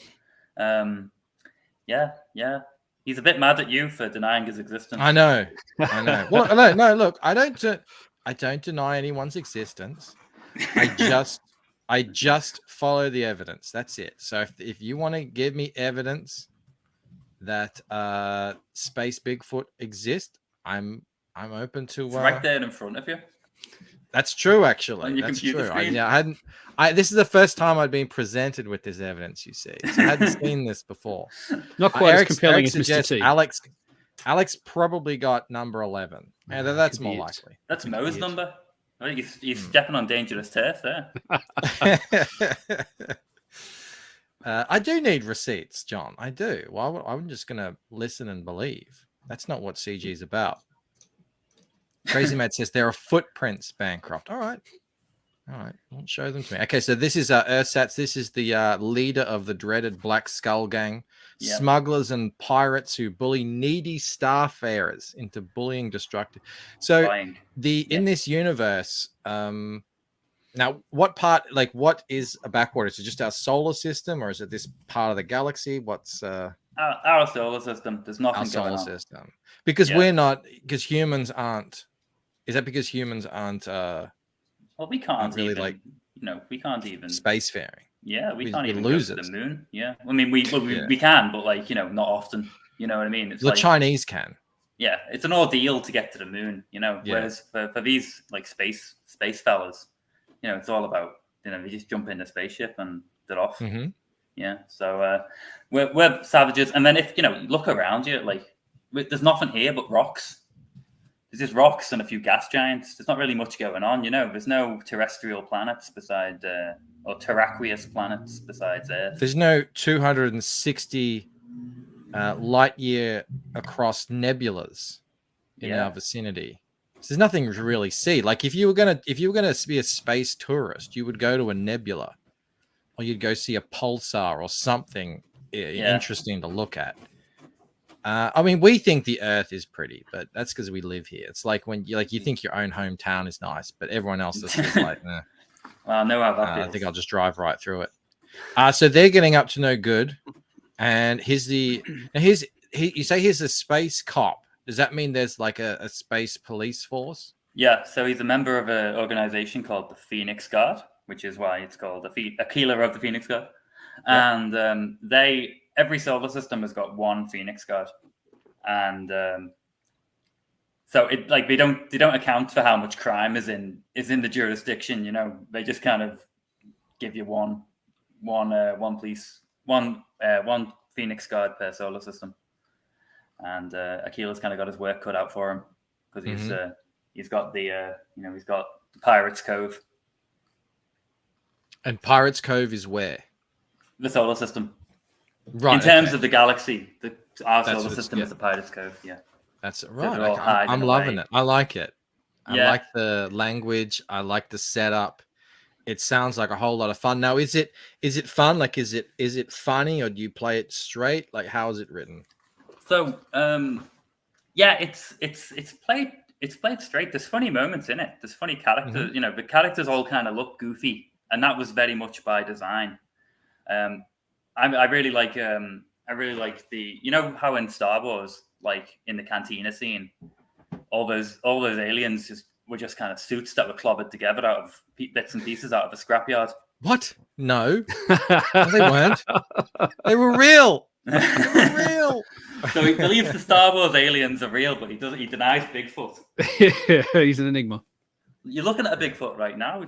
[SPEAKER 8] Yeah. He's a bit mad at you for denying his existence.
[SPEAKER 7] I know. Well, no. Look, I don't deny anyone's existence. I just follow the evidence. That's it. So if you want to give me evidence that space Bigfoot exists, I'm open to.
[SPEAKER 8] It's right there in front of you.
[SPEAKER 7] That's true, actually.
[SPEAKER 8] On your computer screen.
[SPEAKER 7] This is the first time I'd been presented with this evidence. You see, so I hadn't seen this before.
[SPEAKER 10] Not quite as compelling as Mr. T.
[SPEAKER 7] Alex probably got number 11, and that's more likely.
[SPEAKER 8] That's Mo's number. I think he's stepping on dangerous turf there.
[SPEAKER 7] I do need receipts, John. I do. Well, I'm just going to listen and believe. That's not what CG is about. Crazy Matt says there are footprints, Bancroft. All right. Don't show them to me. Okay, so this is Ursats. This is the leader of the dreaded Black Skull Gang. Yep. Smugglers and pirates who bully needy starfarers into bullying destructive. So in this universe, now what is a backwater? Is it just our solar system, or is it this part of the galaxy? What's
[SPEAKER 8] our solar system? There's nothing
[SPEAKER 7] our
[SPEAKER 8] going
[SPEAKER 7] solar
[SPEAKER 8] on.
[SPEAKER 7] System. Because we're not, because humans aren't. Is that because humans aren't?
[SPEAKER 8] Well, we can't
[SPEAKER 7] really
[SPEAKER 8] even, we can't even
[SPEAKER 7] spacefaring.
[SPEAKER 8] Yeah, we can't even go
[SPEAKER 7] lose
[SPEAKER 8] to the moon. Yeah, I mean, we can, but not often. You know what I mean? It's
[SPEAKER 7] the Chinese can.
[SPEAKER 8] Yeah, it's an ordeal to get to the moon. Whereas for these space fellas, it's all about they just jump in the spaceship and they're off.
[SPEAKER 7] Mm-hmm.
[SPEAKER 8] Yeah, so we're savages. And then if you look around you, there's nothing here but rocks. There's just rocks and a few gas giants. There's not really much going on, There's no terrestrial planets beside, or terraqueous planets besides Earth.
[SPEAKER 7] There's no 260 light year across nebulas in our vicinity. So there's nothing to really see. Like if you were gonna be a space tourist, you would go to a nebula, or you'd go see a pulsar or something interesting to look at. I mean, we think the Earth is pretty, but that's because we live here. It's like when you think your own hometown is nice, but everyone else is just like, nah.
[SPEAKER 8] Well, I know how that
[SPEAKER 7] I think I'll just drive right through it. So they're getting up to no good, and you say he's a space cop. Does that mean there's like a space police force?
[SPEAKER 8] Yeah, so he's a member of an organization called the Phoenix Guard, which is why it's called AQUILA of the Phoenix Guard. And every solar system has got one Phoenix Guard, and so it like they don't account for how much crime is in the jurisdiction. You know, they just kind of give you one Phoenix Guard per solar system, and Aquila's kind of got his work cut out for him because he's got he's got Pirates Cove.
[SPEAKER 7] And Pirates Cove is where?
[SPEAKER 8] The solar system.
[SPEAKER 7] Right.
[SPEAKER 8] In terms of the galaxy, our solar system is the Pirates Cove. Yeah.
[SPEAKER 7] That's
[SPEAKER 8] So
[SPEAKER 7] right.
[SPEAKER 8] they're all hiding
[SPEAKER 7] I'm loving
[SPEAKER 8] away.
[SPEAKER 7] it. I like it. I
[SPEAKER 8] Yeah.
[SPEAKER 7] like the language. I like the setup. It sounds like a whole lot of fun. Now, is it fun? Like, is it funny, or do you play it straight? Like, how is it written?
[SPEAKER 8] So, yeah, it's played straight. There's funny moments in it. There's funny characters. You know, the characters all kind of look goofy, and that was very much by design. I really like the, you know how in Star Wars, like in the cantina scene, all those aliens were just kind of suits that were clobbered together out of bits and pieces out of a scrapyard.
[SPEAKER 7] What? No, no, they weren't. They were real. They were real.
[SPEAKER 8] So he believes the Star Wars aliens are real, but he denies Bigfoot.
[SPEAKER 10] He's an enigma.
[SPEAKER 8] You're looking at a Bigfoot right now.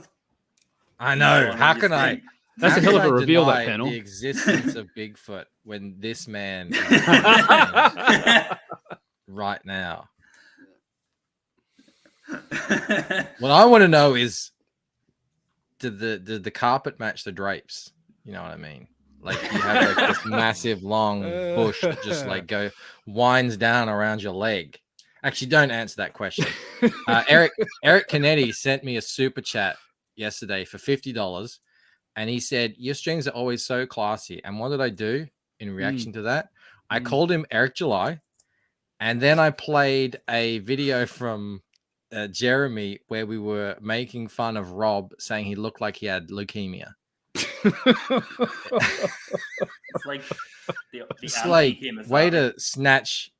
[SPEAKER 7] I know. How can I?
[SPEAKER 10] That's a hell of a reveal, that panel.
[SPEAKER 7] The existence of Bigfoot when this man right now. What I want to know is, did the carpet match the drapes? You know what I mean? Like, you have like this massive long bush that just like winds down around your leg. Actually, don't answer that question. Eric Canetti sent me a super chat yesterday for $50. And he said, your streams are always so classy. And what did I do in reaction to that? I called him Eric July. And then I played a video from Jeremy where we were making fun of Rob, saying he looked like he had leukemia.
[SPEAKER 8] It's like
[SPEAKER 7] it's like way to snatch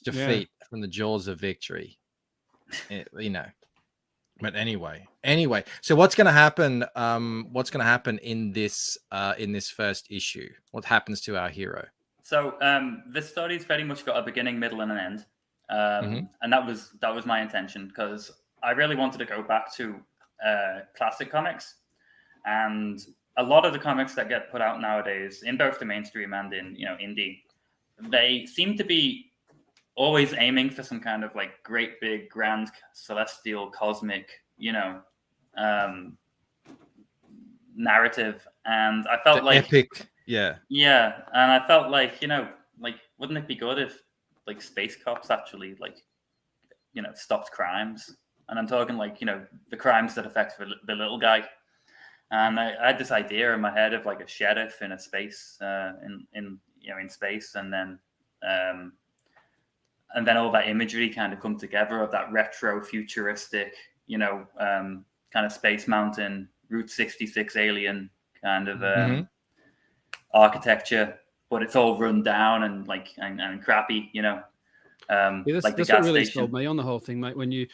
[SPEAKER 7] defeat from the jaws of victory. You know. But anyway, so what's going to happen? What's going to happen in this first issue? What happens to our hero?
[SPEAKER 8] So this story's very much got a beginning, middle, and an end, and that was my intention, because I really wanted to go back to classic comics, and a lot of the comics that get put out nowadays, in both the mainstream and in indie, they seem to be always aiming for some kind of like great big grand celestial cosmic narrative, and I felt like
[SPEAKER 7] epic. And
[SPEAKER 8] I felt like wouldn't it be good if like space cops actually stopped crimes? And I'm talking like the crimes that affect the little guy. And I had this idea in my head of like a sheriff in a space in space, and then all that imagery kind of come together of that retro futuristic, kind of Space Mountain, Route 66 alien kind of architecture, but it's all run down and and crappy,
[SPEAKER 10] that's
[SPEAKER 8] like the
[SPEAKER 10] what
[SPEAKER 8] gas
[SPEAKER 10] really
[SPEAKER 8] station.
[SPEAKER 10] sold me on the whole thing, mate. When you,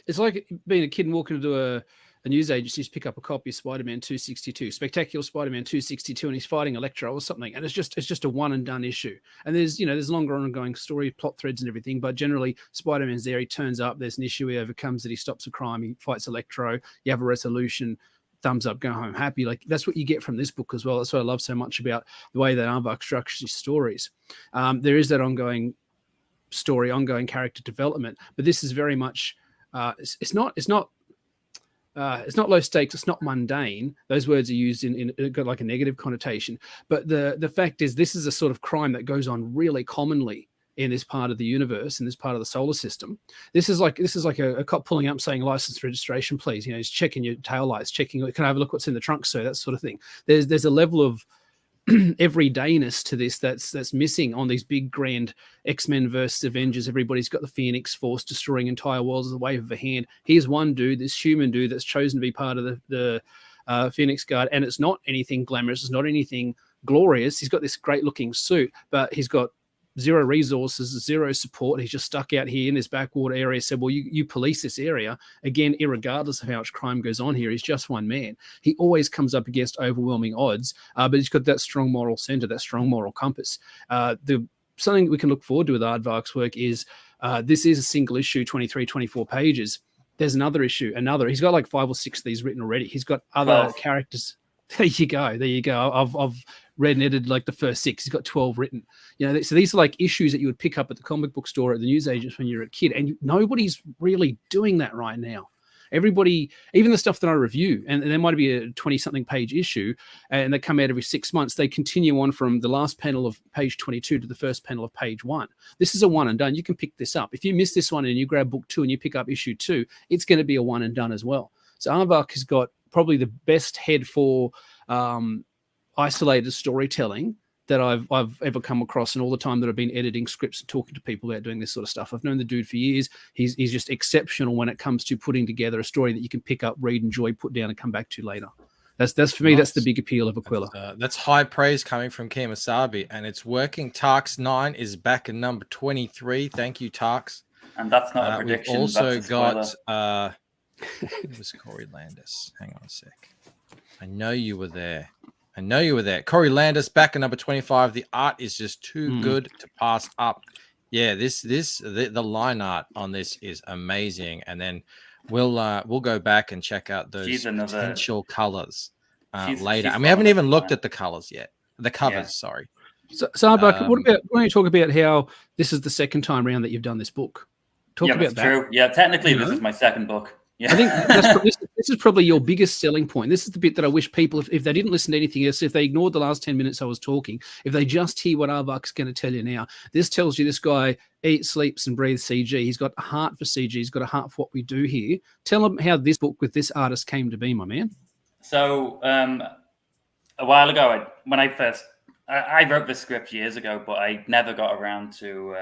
[SPEAKER 10] it's like being a kid and walking into a news agency to pick up a copy of Spider-Man 262, Spectacular Spider-Man 262, and he's fighting Electro or something, and it's just a one and done issue. And there's longer ongoing story, plot threads, and everything. But generally, Spider-Man's there. He turns up. There's an issue. He overcomes it. He stops a crime. He fights Electro. You have a resolution. Thumbs up. Go home happy. Like, that's what you get from this book as well. That's what I love so much about the way that Aardvark structures his stories. There is that ongoing story, ongoing character development, but this is very much. It's not low stakes. It's not mundane. Those words are used in got like a negative connotation. But the fact is, this is a sort of crime that goes on really commonly in this part of the universe, in this part of the solar system. This is like a cop pulling up saying, license registration, please. He's checking your taillights, checking, can I have a look what's in the trunk, sir? That sort of thing. There's a level of everydayness to this that's missing on these big grand X-Men versus Avengers. Everybody's got the Phoenix Force destroying entire worlds as a wave of a hand. Here's one dude, this human dude that's chosen to be part of the Phoenix Guard, and it's not anything glamorous, it's not anything glorious. He's got this great looking suit, but he's got zero resources, zero support. He's just stuck out here in this backwater area. Said, well, you police this area. Again, irregardless of how much crime goes on here, he's just one man. He always comes up against overwhelming odds, but he's got that strong moral center, that strong moral compass. Something we can look forward to with Aardvark's work is this is a single issue, 23, 24 pages. There's another issue, he's got like 5 or 6 of these written already. He's got other characters. There you go. I've read and edited like the first 6. He's got 12 written. So these are like issues that you would pick up at the comic book store at the newsagents when you're a kid, and nobody's really doing that right now. Everybody, even the stuff that I review, and there might be a 20-something page issue, and they come out every 6 months. They continue on from the last panel of page 22 to the first panel of page 1. This is a one and done. You can pick this up. If you miss this one and you grab book 2 and you pick up issue 2, it's going to be a one and done as well. So Aardvark has got probably the best head for isolated storytelling that I've ever come across in all the time that I've been editing scripts and talking to people about doing this sort of stuff. I've known the dude for years. He's just exceptional when it comes to putting together a story that you can pick up, read, enjoy, put down, and come back to later. That's for me. That's the big appeal of AQUILA.
[SPEAKER 7] That's high praise coming from Kemosabe, and it's working. Tarks 9 is back in number 23. Thank you, Tarks.
[SPEAKER 8] And that's not a prediction.
[SPEAKER 7] We've also got it was Corey Landis. Hang on a sec. I know you were there. Corey Landis back at number 25. The art is just too good to pass up. Yeah, the line art on this is amazing. And then we'll go back and check out those potential colors later. And we haven't even looked at the colors yet. The covers, sorry.
[SPEAKER 10] So Aardvark, why don't you talk about how this is the second time around that you've done this book? Talk about that.
[SPEAKER 8] True. Yeah, technically this is my second book. Yeah.
[SPEAKER 10] I think this is probably your biggest selling point. This is the bit that I wish people, if they didn't listen to anything else, if they ignored the last 10 minutes I was talking, if they just hear what Aardvark's going to tell you now, this tells you this guy eats, sleeps, and breathes CG. He's got a heart for CG. He's got a heart for what we do here. Tell them how this book with this artist came to be, my man.
[SPEAKER 8] So a while ago, when I wrote this script years ago, but I never got around to,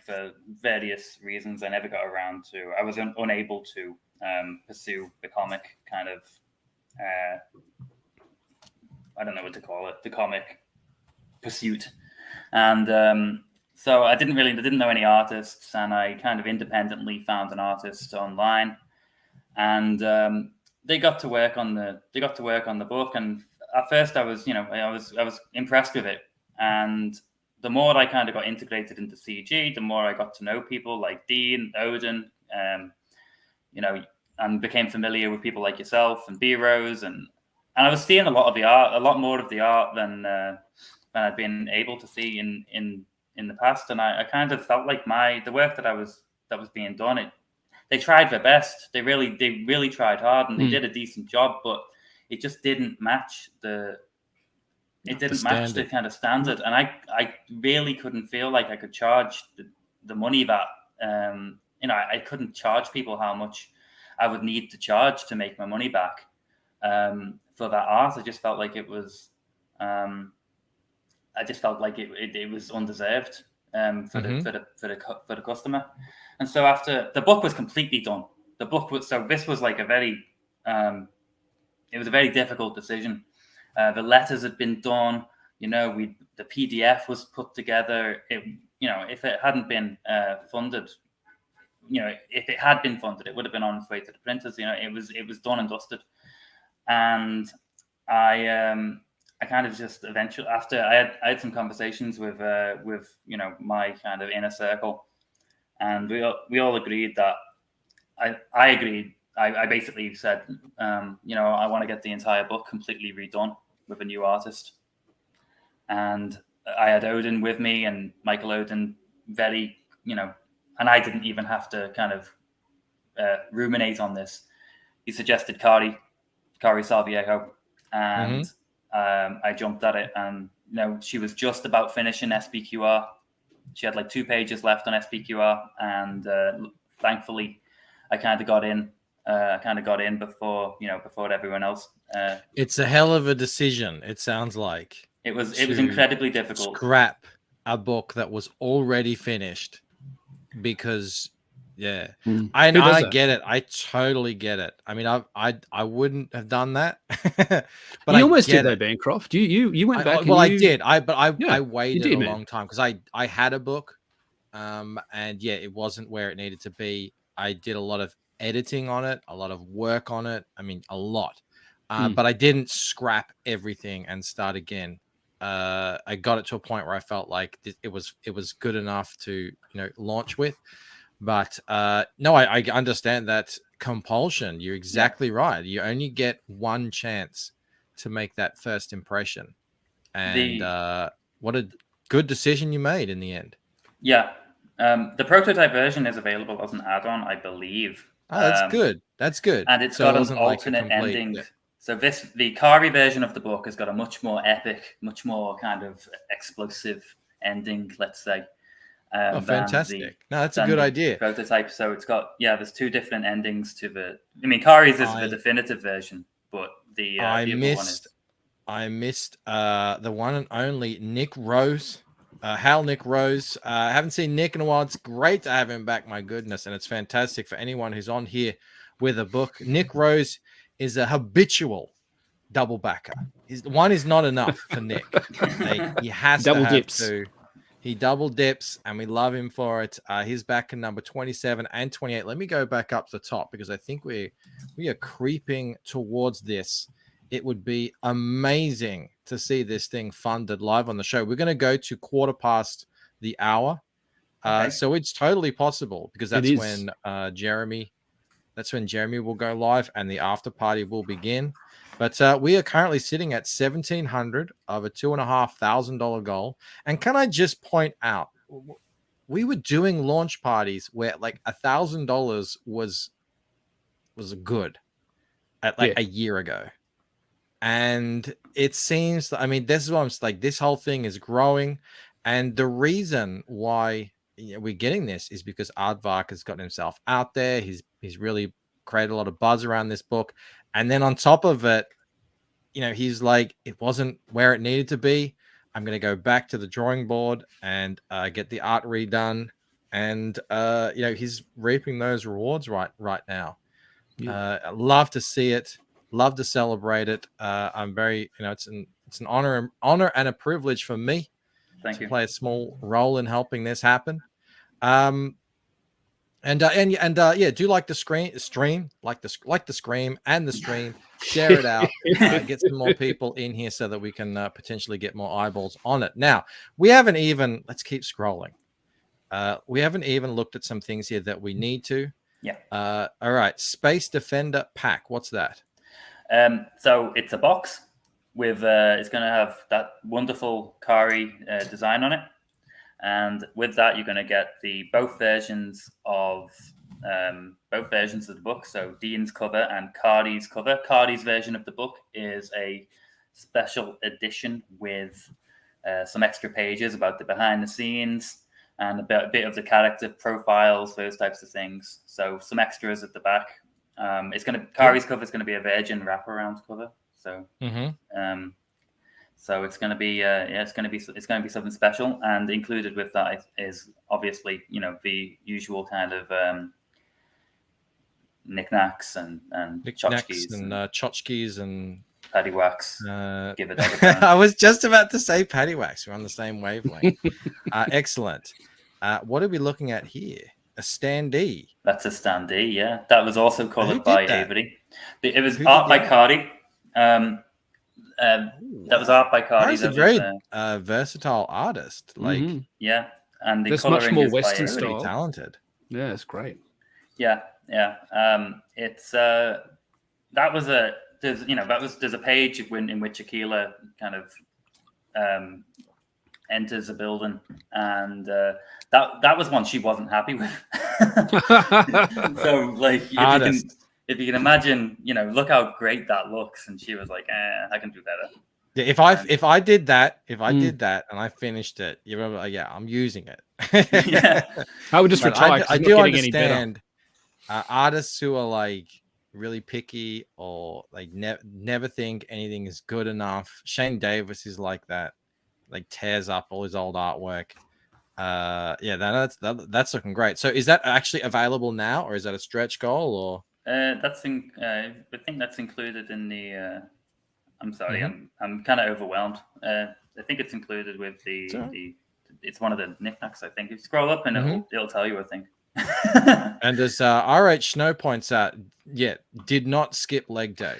[SPEAKER 8] for various reasons, I never got around to, I was unable to pursue the comic kind of, I don't know what to call it, the comic pursuit. And so I didn't know any artists, and I kind of independently found an artist online, and they got to work on the book. And at first I was impressed with it. And the more I kind of got integrated into CG, the more I got to know people like Dean, Odin, and became familiar with people like yourself and B-Rose. And I was seeing a lot more of the art than I'd been able to see in the past. And I kind of felt like the work that was being done, they tried their best. They really tried hard, and they did a decent job, but it just didn't match the kind of standard. And I really couldn't feel like I could charge the money that, I couldn't charge people how much I would need to charge to make my money back for that art. I just felt like it was, it was undeserved for the customer. And so after the book was completely done, this was like a very, it was a very difficult decision. The letters had been done, the PDF was put together. If it hadn't been funded, if it had been funded, it would have been on its way to the printers. It was done and dusted. And I kind of just eventually, after I had some conversations with my kind of inner circle, and we all agreed that I agreed. I basically said, I want to get the entire book completely redone with a new artist. And I had Odin with me, and Michael Odin and I didn't even have to kind of ruminate on this. He suggested Kari Salviejo, and I jumped at it. And she was just about finishing SPQR. She had like 2 pages left on SPQR, and thankfully, I kind of got in. Before everyone else
[SPEAKER 7] It's a hell of a decision. It sounds like
[SPEAKER 8] it was incredibly difficult.
[SPEAKER 7] Scrap a book that was already finished because, yeah, I get it. I totally get it. I mean, I wouldn't have done that, but
[SPEAKER 10] you almost did though, Bancroft. You went back.
[SPEAKER 7] I did. I waited a long time because I had a book, and yeah, it wasn't where it needed to be. I did a lot of editing on it, a lot of work on it. I mean, a lot. But I didn't scrap everything and start again. I got it to a point where I felt like it was good enough to launch with. But no, I understand that compulsion. You're exactly right. You only get one chance to make that first impression, and what a good decision you made in the end.
[SPEAKER 8] Yeah, the prototype version is available as an add-on, I believe.
[SPEAKER 7] Oh, that's good. That's good.
[SPEAKER 8] And it's got an alternate ending. Yeah. So the Kari version of the book has got a much more epic, much more kind of explosive ending, let's say.
[SPEAKER 7] Oh, fantastic. No, that's a good idea.
[SPEAKER 8] Prototype. So it's got, there's two different endings to the, I mean, Kari's is the definitive version, but the
[SPEAKER 7] I missed the one and only Nick Rose. Nick Rose. I haven't seen Nick in a while. It's great to have him back, my goodness. And it's fantastic for anyone who's on here with a book. Nick Rose is a habitual double backer. One is not enough for Nick. He has double dips. He double dips, and we love him for it. He's back in number 27 and 28. Let me go back up to the top because I think we are creeping towards this. It would be amazing to see this thing funded live on the show. We're going to go to 1:15 the hour. Okay. So it's totally possible because that's when Jeremy will go live and the after party will begin. But we are currently sitting at 1,700 of a $2,500 goal. And can I just point out, we were doing launch parties where like $1,000 was good at like a year ago. And it seems, I mean, this is what I'm like, this whole thing is growing. And the reason why we're getting this is because Aardvark has gotten himself out there. He's really created a lot of buzz around this book. And then on top of it, he's like, it wasn't where it needed to be. I'm going to go back to the drawing board and get the art redone. And, he's reaping those rewards right now. I love to see it. Love to celebrate it. I'm very, it's an honor and a privilege for me to play a small role in helping this happen. Do like the stream, like the scream and the stream. Share it out, get some more people in here so that we can potentially get more eyeballs on it. Now, we haven't even. Let's keep scrolling. We haven't even looked at some things here that we need to.
[SPEAKER 8] Yeah.
[SPEAKER 7] All right. Space Defender pack. What's that?
[SPEAKER 8] So it's a box with. It's going to have that wonderful Kari design on it. And with that, you're going to get both versions of the book. So Dean's cover and Cardi's cover. Cardi's version of the book is a special edition with some extra pages about the behind the scenes and a bit of the character profiles, those types of things. So some extras at the back. Kari's cover is going to be a Virgin wraparound cover. So. So it's going to be, it's going to be something special, and included with that is obviously, the usual kind of knickknacks and
[SPEAKER 7] tchotchkes and
[SPEAKER 8] paddywhacks. Give it.
[SPEAKER 7] I was just about to say paddywhacks. We're on the same wavelength. Excellent. What are we looking at here? A standee.
[SPEAKER 8] That's a standee. Yeah, that was also colored by Avery. It was art by Cardi. That was art by Cardi.
[SPEAKER 7] He's a very versatile artist. Like,
[SPEAKER 8] yeah, and
[SPEAKER 10] there's much more Western style.
[SPEAKER 7] Really talented.
[SPEAKER 10] Yeah, it's great.
[SPEAKER 8] Yeah. It's there's a page in which AQUILA kind of enters a building, and that was one she wasn't happy with. So, like, if you can imagine, look how great that looks, and she was like, I can do better.
[SPEAKER 7] Yeah, if I did that and I finished it, you remember, I'm using it.
[SPEAKER 8] Yeah,
[SPEAKER 10] I would just retire.
[SPEAKER 7] I do understand artists who are like really picky, or like never think anything is good enough. Shane Davis is like that, like tears up all his old artwork. That's looking great. So is that actually available now, or is that a stretch goal, or?
[SPEAKER 8] I think that's included in the. I'm sorry, I'm kind of overwhelmed. I think it's included with the. It's one of the knickknacks. I think if you scroll up and it'll tell you. I think.
[SPEAKER 7] And as RH Snow points out, did not skip leg day.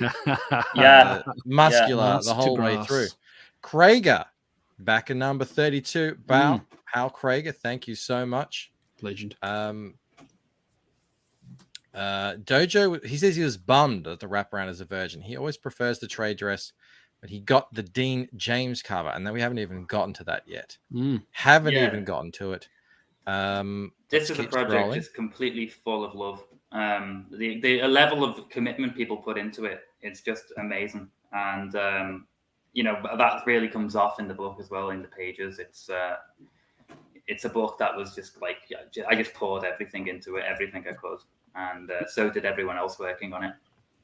[SPEAKER 7] Muscular the whole way through. Krager back in number 32. Hal Krager, thank you so much.
[SPEAKER 10] Legend.
[SPEAKER 7] Dojo, he says he was bummed that the wraparound is a virgin. He always prefers the trade dress, but he got the Dean James cover, and then we haven't even gotten to that yet. Haven't even gotten to it.
[SPEAKER 8] This is a project just completely full of love. The level of commitment people put into it, it's just amazing. And that really comes off in the book as well, in the pages. It's a book that was just like, I just poured everything into it, everything I could, and so did everyone else working on it.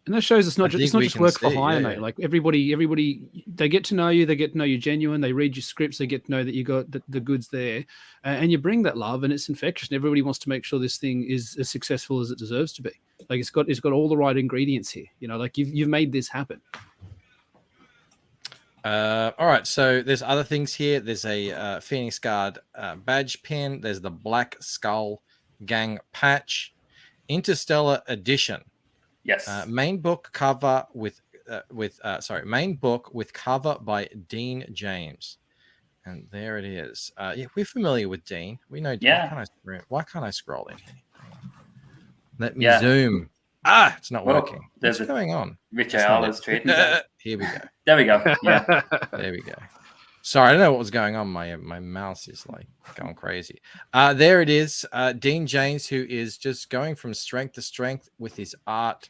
[SPEAKER 10] And that shows it's not just work for hire, mate. Like everybody, they get to know you. They get to know you're genuine. They read your scripts. They get to know that you got the goods there, and you bring that love, and it's infectious. And everybody wants to make sure this thing is as successful as it deserves to be. Like it's got all the right ingredients here. Like you've made this happen.
[SPEAKER 7] All right. So there's other things here. There's a Phoenix Guard badge pin. There's the Black Skull Gang patch, Interstellar Edition.
[SPEAKER 8] Yes.
[SPEAKER 7] Main book cover with cover by Dean James, and there it is. We're familiar with Dean. We know.
[SPEAKER 8] Yeah.
[SPEAKER 7] Why can't I scroll in here? Let me zoom. It's not working. What's going on?
[SPEAKER 8] Rich Ayala's trading.
[SPEAKER 7] Here we go.
[SPEAKER 8] There we go. Yeah.
[SPEAKER 7] There we go. Sorry, I don't know what was going on. My mouse is like going crazy. There it is. Dean James, who is just going from strength to strength with his art.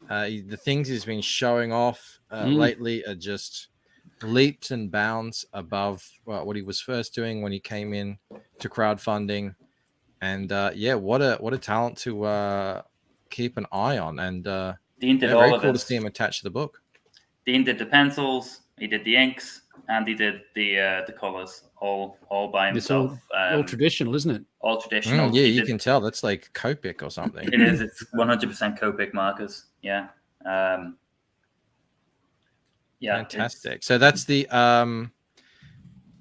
[SPEAKER 7] The things he's been showing off lately are just leaps and bounds above what he was first doing when he came in to crowdfunding. And what a talent to keep an eye on. And
[SPEAKER 8] Dean did
[SPEAKER 7] very
[SPEAKER 8] all of
[SPEAKER 7] cool
[SPEAKER 8] it.
[SPEAKER 7] to see him attached to the book.
[SPEAKER 8] Dean did the pencils, he did the inks, and he did the colors all by himself.
[SPEAKER 10] It's all traditional, isn't it?
[SPEAKER 8] All traditional.
[SPEAKER 7] You can tell that's like Copic or something.
[SPEAKER 8] It is. It's 100% Copic markers. Yeah.
[SPEAKER 7] Fantastic. So that's the hang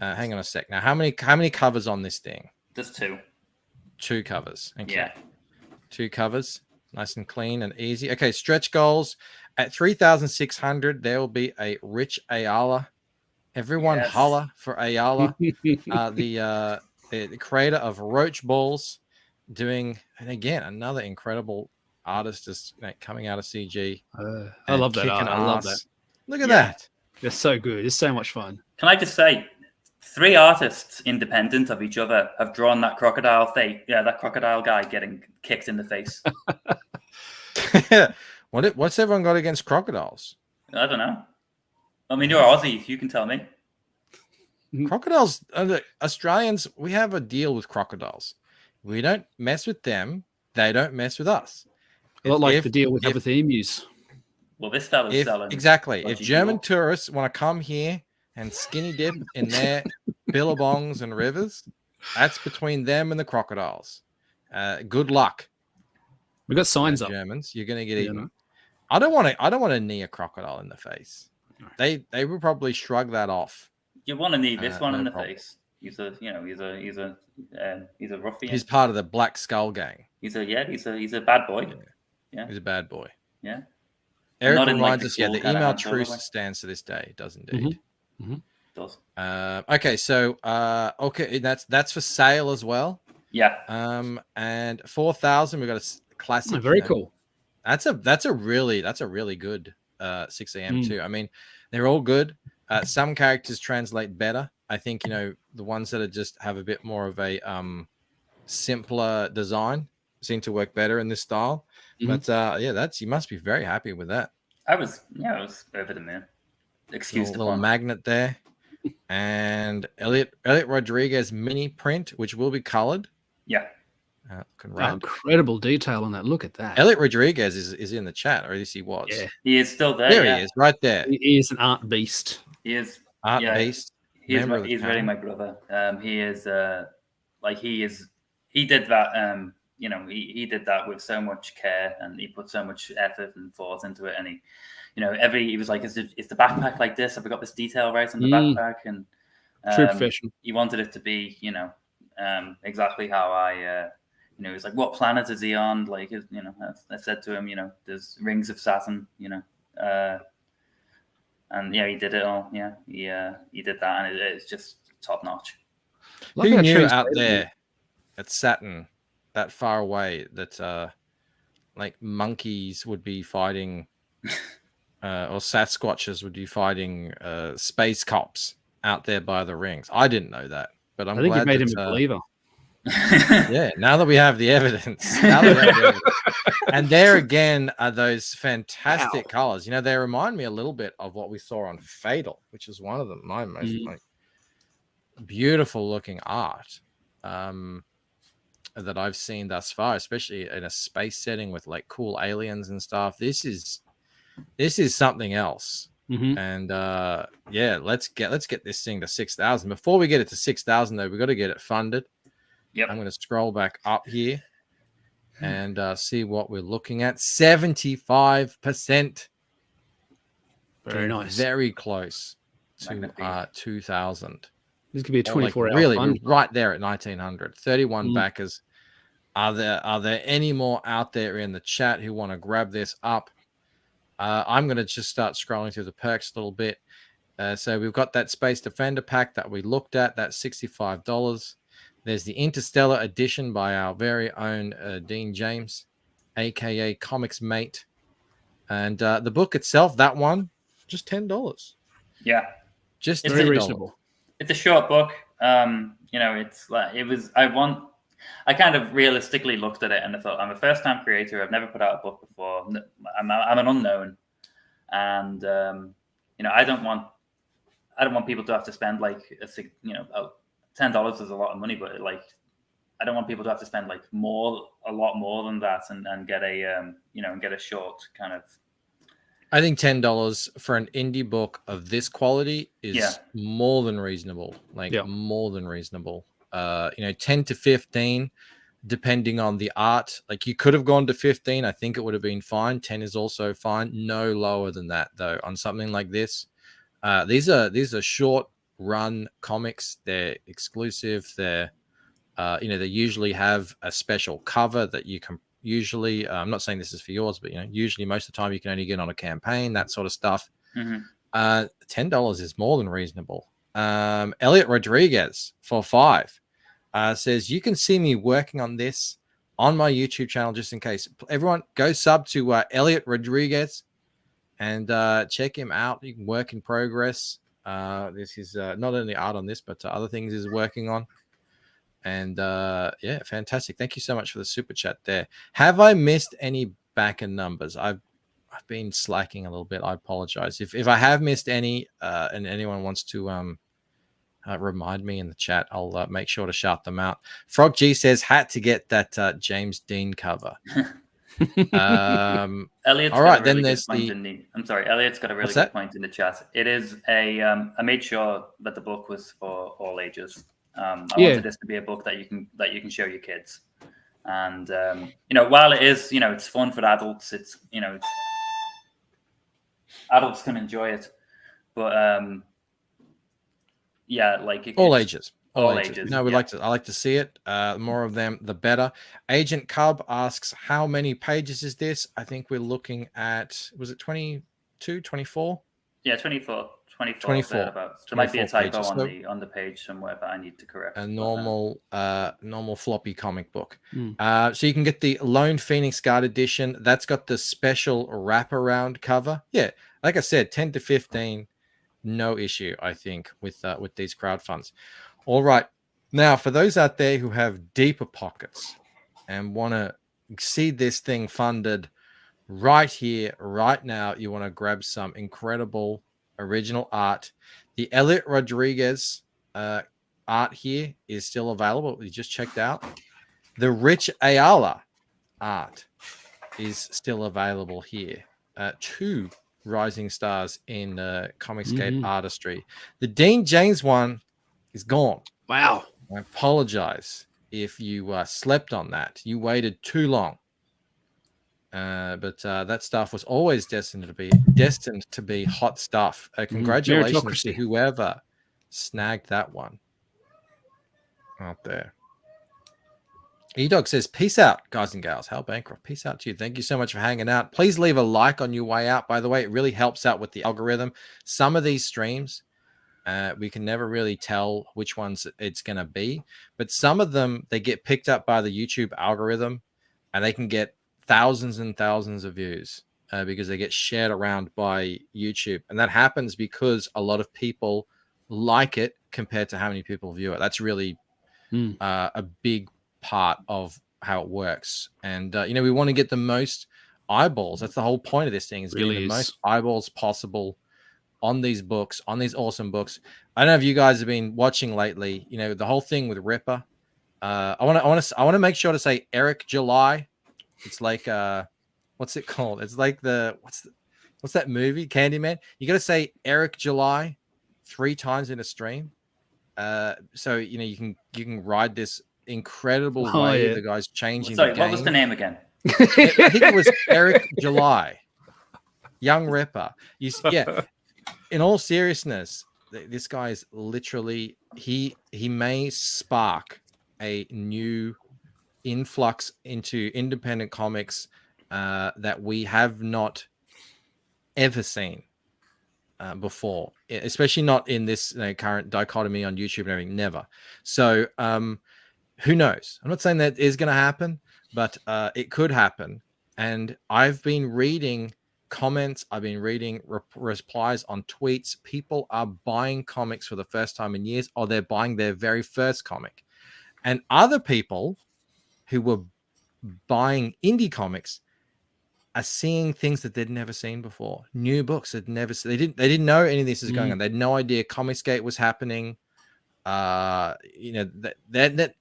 [SPEAKER 7] on a sec. Now, how many covers on this thing?
[SPEAKER 8] Just two.
[SPEAKER 7] Two covers. Okay.
[SPEAKER 8] Yeah.
[SPEAKER 7] Two covers. Nice and clean and easy. Okay, stretch goals. At 3,600, there will be a Rich Ayala. Everyone holla for Ayala. The creator of Roach Balls, doing, and again, another incredible artist just coming out of CG.
[SPEAKER 10] I love that art. I love that.
[SPEAKER 7] Look at that.
[SPEAKER 10] They're so good. It's so much fun.
[SPEAKER 8] Can I just say, 3 artists independent of each other have drawn that crocodile face. Yeah, that crocodile guy getting kicked in the face.
[SPEAKER 7] What's everyone got against crocodiles?
[SPEAKER 8] I don't know. I mean, you're Aussie. You can tell me.
[SPEAKER 7] Crocodiles, Australians, we have a deal with crocodiles. We don't mess with them. They don't mess with us.
[SPEAKER 10] A lot like the deal with other emus.
[SPEAKER 8] Well, this fella's selling.
[SPEAKER 7] Exactly. If German tourists want to come here and skinny dip in their billabongs and rivers, that's between them and the crocodiles. Good luck.
[SPEAKER 10] We got signs up.
[SPEAKER 7] Germans, you're going to get eaten. I don't want to knee a crocodile in the face. They will probably shrug that off.
[SPEAKER 8] You want to knee this one in the face. He's a ruffian.
[SPEAKER 7] He's part of the Black Skull Gang.
[SPEAKER 8] He's a bad boy. Yeah.
[SPEAKER 7] He's a bad boy.
[SPEAKER 8] Yeah.
[SPEAKER 7] Eric reminds us, the email truce stands to this day. It does indeed.
[SPEAKER 10] Mm-hmm.
[SPEAKER 8] It does.
[SPEAKER 7] Okay, so that's for sale as well.
[SPEAKER 8] Yeah.
[SPEAKER 7] And 4,000, we've got a classic.
[SPEAKER 10] Very cool.
[SPEAKER 7] That's a really good 6 a.m. too. I mean, they're all good. Some characters translate better. I think the ones that just have a bit more of a simpler design seem to work better in this style. But you must be very happy with that.
[SPEAKER 8] I was over the moon. Excuse the
[SPEAKER 7] little magnet there, and Elliot Rodriguez mini print, which will be colored.
[SPEAKER 8] Yeah.
[SPEAKER 7] Looking
[SPEAKER 10] Oh,
[SPEAKER 7] rad.
[SPEAKER 10] incredible detail on that. Look at that.
[SPEAKER 7] Elliot Rodriguez is in the chat, or at least he was.
[SPEAKER 10] Yeah.
[SPEAKER 8] He is still there.
[SPEAKER 7] There
[SPEAKER 8] yeah.
[SPEAKER 7] he is, right there.
[SPEAKER 10] He is an art beast.
[SPEAKER 8] He is
[SPEAKER 7] Art
[SPEAKER 8] yeah,
[SPEAKER 7] beast.
[SPEAKER 8] He's
[SPEAKER 7] member of the
[SPEAKER 8] he's really
[SPEAKER 7] channel.
[SPEAKER 8] my brother. He is like he did that. You know, he did that with so much care, and he put so much effort and thought into it. And he, you know, he was like, is the backpack like this? Have we got this detail right on the backpack? And
[SPEAKER 10] true professional.
[SPEAKER 8] He wanted it to be, you know, exactly how I. You know, he was like, what planet is he on? Like, you know, I said to him, you know, there's rings of Saturn, you know, and yeah, he did it all. Yeah, he did that, and it's just top notch.
[SPEAKER 7] Who knew out there at Saturn, that far away, that like monkeys would be fighting, or Sasquatches would be fighting space cops out there by the rings? I didn't know that, but I'm
[SPEAKER 10] I think
[SPEAKER 7] glad
[SPEAKER 10] it made
[SPEAKER 7] that,
[SPEAKER 10] him a believer.
[SPEAKER 7] Yeah, now that we have the evidence. And there again are those fantastic colors. You know, they remind me a little bit of what we saw on Fatal, which is one of them, my most like, beautiful looking art that I've seen thus far, especially in a space setting with like cool aliens and stuff. This is something else. And yeah, let's get this thing to 6,000. Before we get it to 6,000 though, we got to get it funded.
[SPEAKER 8] Yep.
[SPEAKER 7] I'm going to scroll back up here and see what we're looking at. 75%.
[SPEAKER 10] Very nice.
[SPEAKER 7] Very close to 2,000.
[SPEAKER 10] This could be a 24-hour
[SPEAKER 7] really
[SPEAKER 10] fund.
[SPEAKER 7] right there at 1,900. 31 backers. Are there any more out there in the chat who want to grab this up? I'm going to just start scrolling through the perks a little bit. So we've got that Space Defender pack that we looked at. That's $65. There's the Interstellar edition by our very own Dean James, aka Comics Mate, and the book itself, that one, just $10.
[SPEAKER 8] Yeah,
[SPEAKER 7] just
[SPEAKER 10] very reasonable.
[SPEAKER 8] It's a short book. You know, it's like it was. I kind of realistically looked at it and I thought, I'm a first-time creator. I've never put out a book before. I'm an unknown, and you know, I don't want people to have to spend like $10 is a lot of money, but like I don't want people to have to spend like a lot more than that, and get a get a short kind of.
[SPEAKER 7] I think $10 for an indie book of this quality is more than reasonable. More than reasonable. 10 to 15, depending on the art. Like you could have gone to 15. I think it would have been fine. 10 is also fine. No lower than that though on something like this. These are short run comics. They're exclusive. They usually have a special cover that you can usually, I'm not saying this is for yours, but usually most of the time you can only get on a campaign, that sort of stuff. $10 is more than reasonable. Elliot Rodriguez for $5 says, you can see me working on this on my YouTube channel, just in case. Everyone go sub to Elliot Rodriguez and check him out. You can work in progress. This is not only art on this, but other things he's working on. And yeah, fantastic. Thank you so much for the super chat there. Have I missed any backer numbers? I've been slacking a little bit. I apologize if I have missed any, and anyone wants to remind me in the chat, I'll make sure to shout them out. Frog G says, had to get that James Dean cover.
[SPEAKER 8] Elliot's
[SPEAKER 7] all right,
[SPEAKER 8] then
[SPEAKER 7] there's
[SPEAKER 8] I'm sorry, Elliot's got a really good point in the chat. It is I made sure that the book was for all ages. I wanted this to be a book that you can show your kids, and while it is, it's fun for adults. It's adults can enjoy it, but
[SPEAKER 7] all ages. All ages. No, I like to see it. More of them, the better. Agent Cub asks, how many pages is this? I think we're looking at, was it 22, 24?
[SPEAKER 8] Yeah, 24. There might be a typo on the page somewhere that I need to correct.
[SPEAKER 7] A normal floppy comic book. So you can get the Lone Phoenix Guard edition. That's got the special wraparound cover. Yeah, like I said, 10 to 15, no issue, I think, with these crowdfunds. All right. Now, for those out there who have deeper pockets and want to see this thing funded right here, right now, you want to grab some incredible original art. The Elliot Rodriguez art here is still available. We just checked out. The Rich Ayala art is still available here. 2 rising stars in Comicsgate artistry. The Dean James one is gone.
[SPEAKER 10] Wow.
[SPEAKER 7] I apologize if you slept on that. You waited too long. But that stuff was always destined to be hot stuff. Congratulations to whoever snagged that one out there. E-Dog says, peace out, guys and gals. Hal Bancroft, peace out to you. Thank you so much for hanging out. Please leave a like on your way out. By the way, it really helps out with the algorithm. Some of these streams, we can never really tell which ones it's going to be. But some of them, they get picked up by the YouTube algorithm, and they can get thousands and thousands of views because they get shared around by YouTube. And that happens because a lot of people like it compared to how many people view it. That's really a big part of how it works. And we want to get the most eyeballs. That's the whole point of this thing, is getting the most eyeballs possible on these books, on these awesome books. I don't know if you guys have been watching lately, the whole thing with Ripper. I want to make sure to say Eric July. It's like what's it called? It's like what's that movie, Candyman? You got to say Eric July 3 times in a stream. So you can ride this incredible way the guy's changing the game.
[SPEAKER 8] What was the name again?
[SPEAKER 7] I think it was Eric July, Young Ripper. In all seriousness, this guy is literally he may spark a new influx into independent comics that we have not ever seen before, especially not in this current dichotomy on YouTube and everything. Never. So who knows? I'm not saying that is going to happen, but it could happen. And I've been reading comments, I've been reading replies on tweets. People are buying comics for the first time in years, or they're buying their very first comic. And other people who were buying indie comics are seeing things that they'd never seen before. New books they'd never seen. They didn't know any of this is going on. They had no idea Comicsgate was happening. They're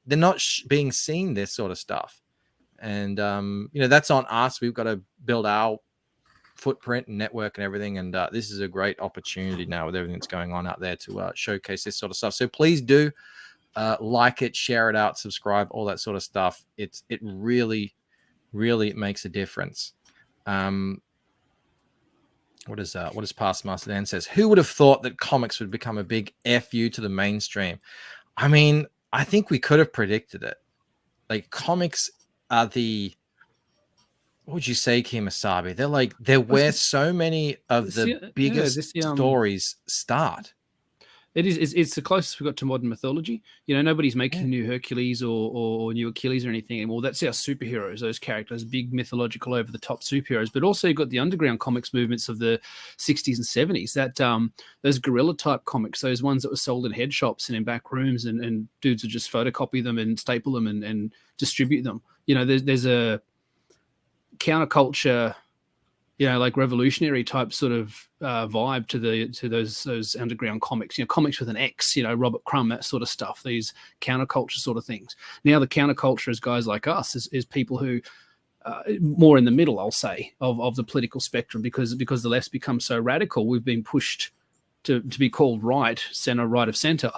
[SPEAKER 7] not being seen, this sort of stuff. And that's on us. We've got to build our footprint and network and everything. And this is a great opportunity now with everything that's going on out there to showcase this sort of stuff. So please do like it, share it out, subscribe, all that sort of stuff. It really makes a difference. What does Past Master Dan says? Who would have thought that comics would become a big FU to the mainstream? I mean, I think we could have predicted it. Like, comics are what would you say, Kimasabi? They're where so many of the biggest stories start.
[SPEAKER 10] It is. It's the closest we've got to modern mythology. Nobody's making new Hercules or new Achilles or anything anymore. That's our superheroes, those characters, big mythological over the top superheroes. But also you've got the underground comics movements of the 60s and 70s. That those guerrilla type comics, those ones that were sold in head shops and in back rooms, and dudes would just photocopy them and staple them and distribute them. There's a counterculture, like revolutionary type sort of vibe to those underground comics, comics with an X, Robert Crumb, that sort of stuff, these counterculture sort of things. Now the counterculture is guys like us, is people who more in the middle, I'll say, of the political spectrum, because the left's become so radical. We've been pushed to be called right of center.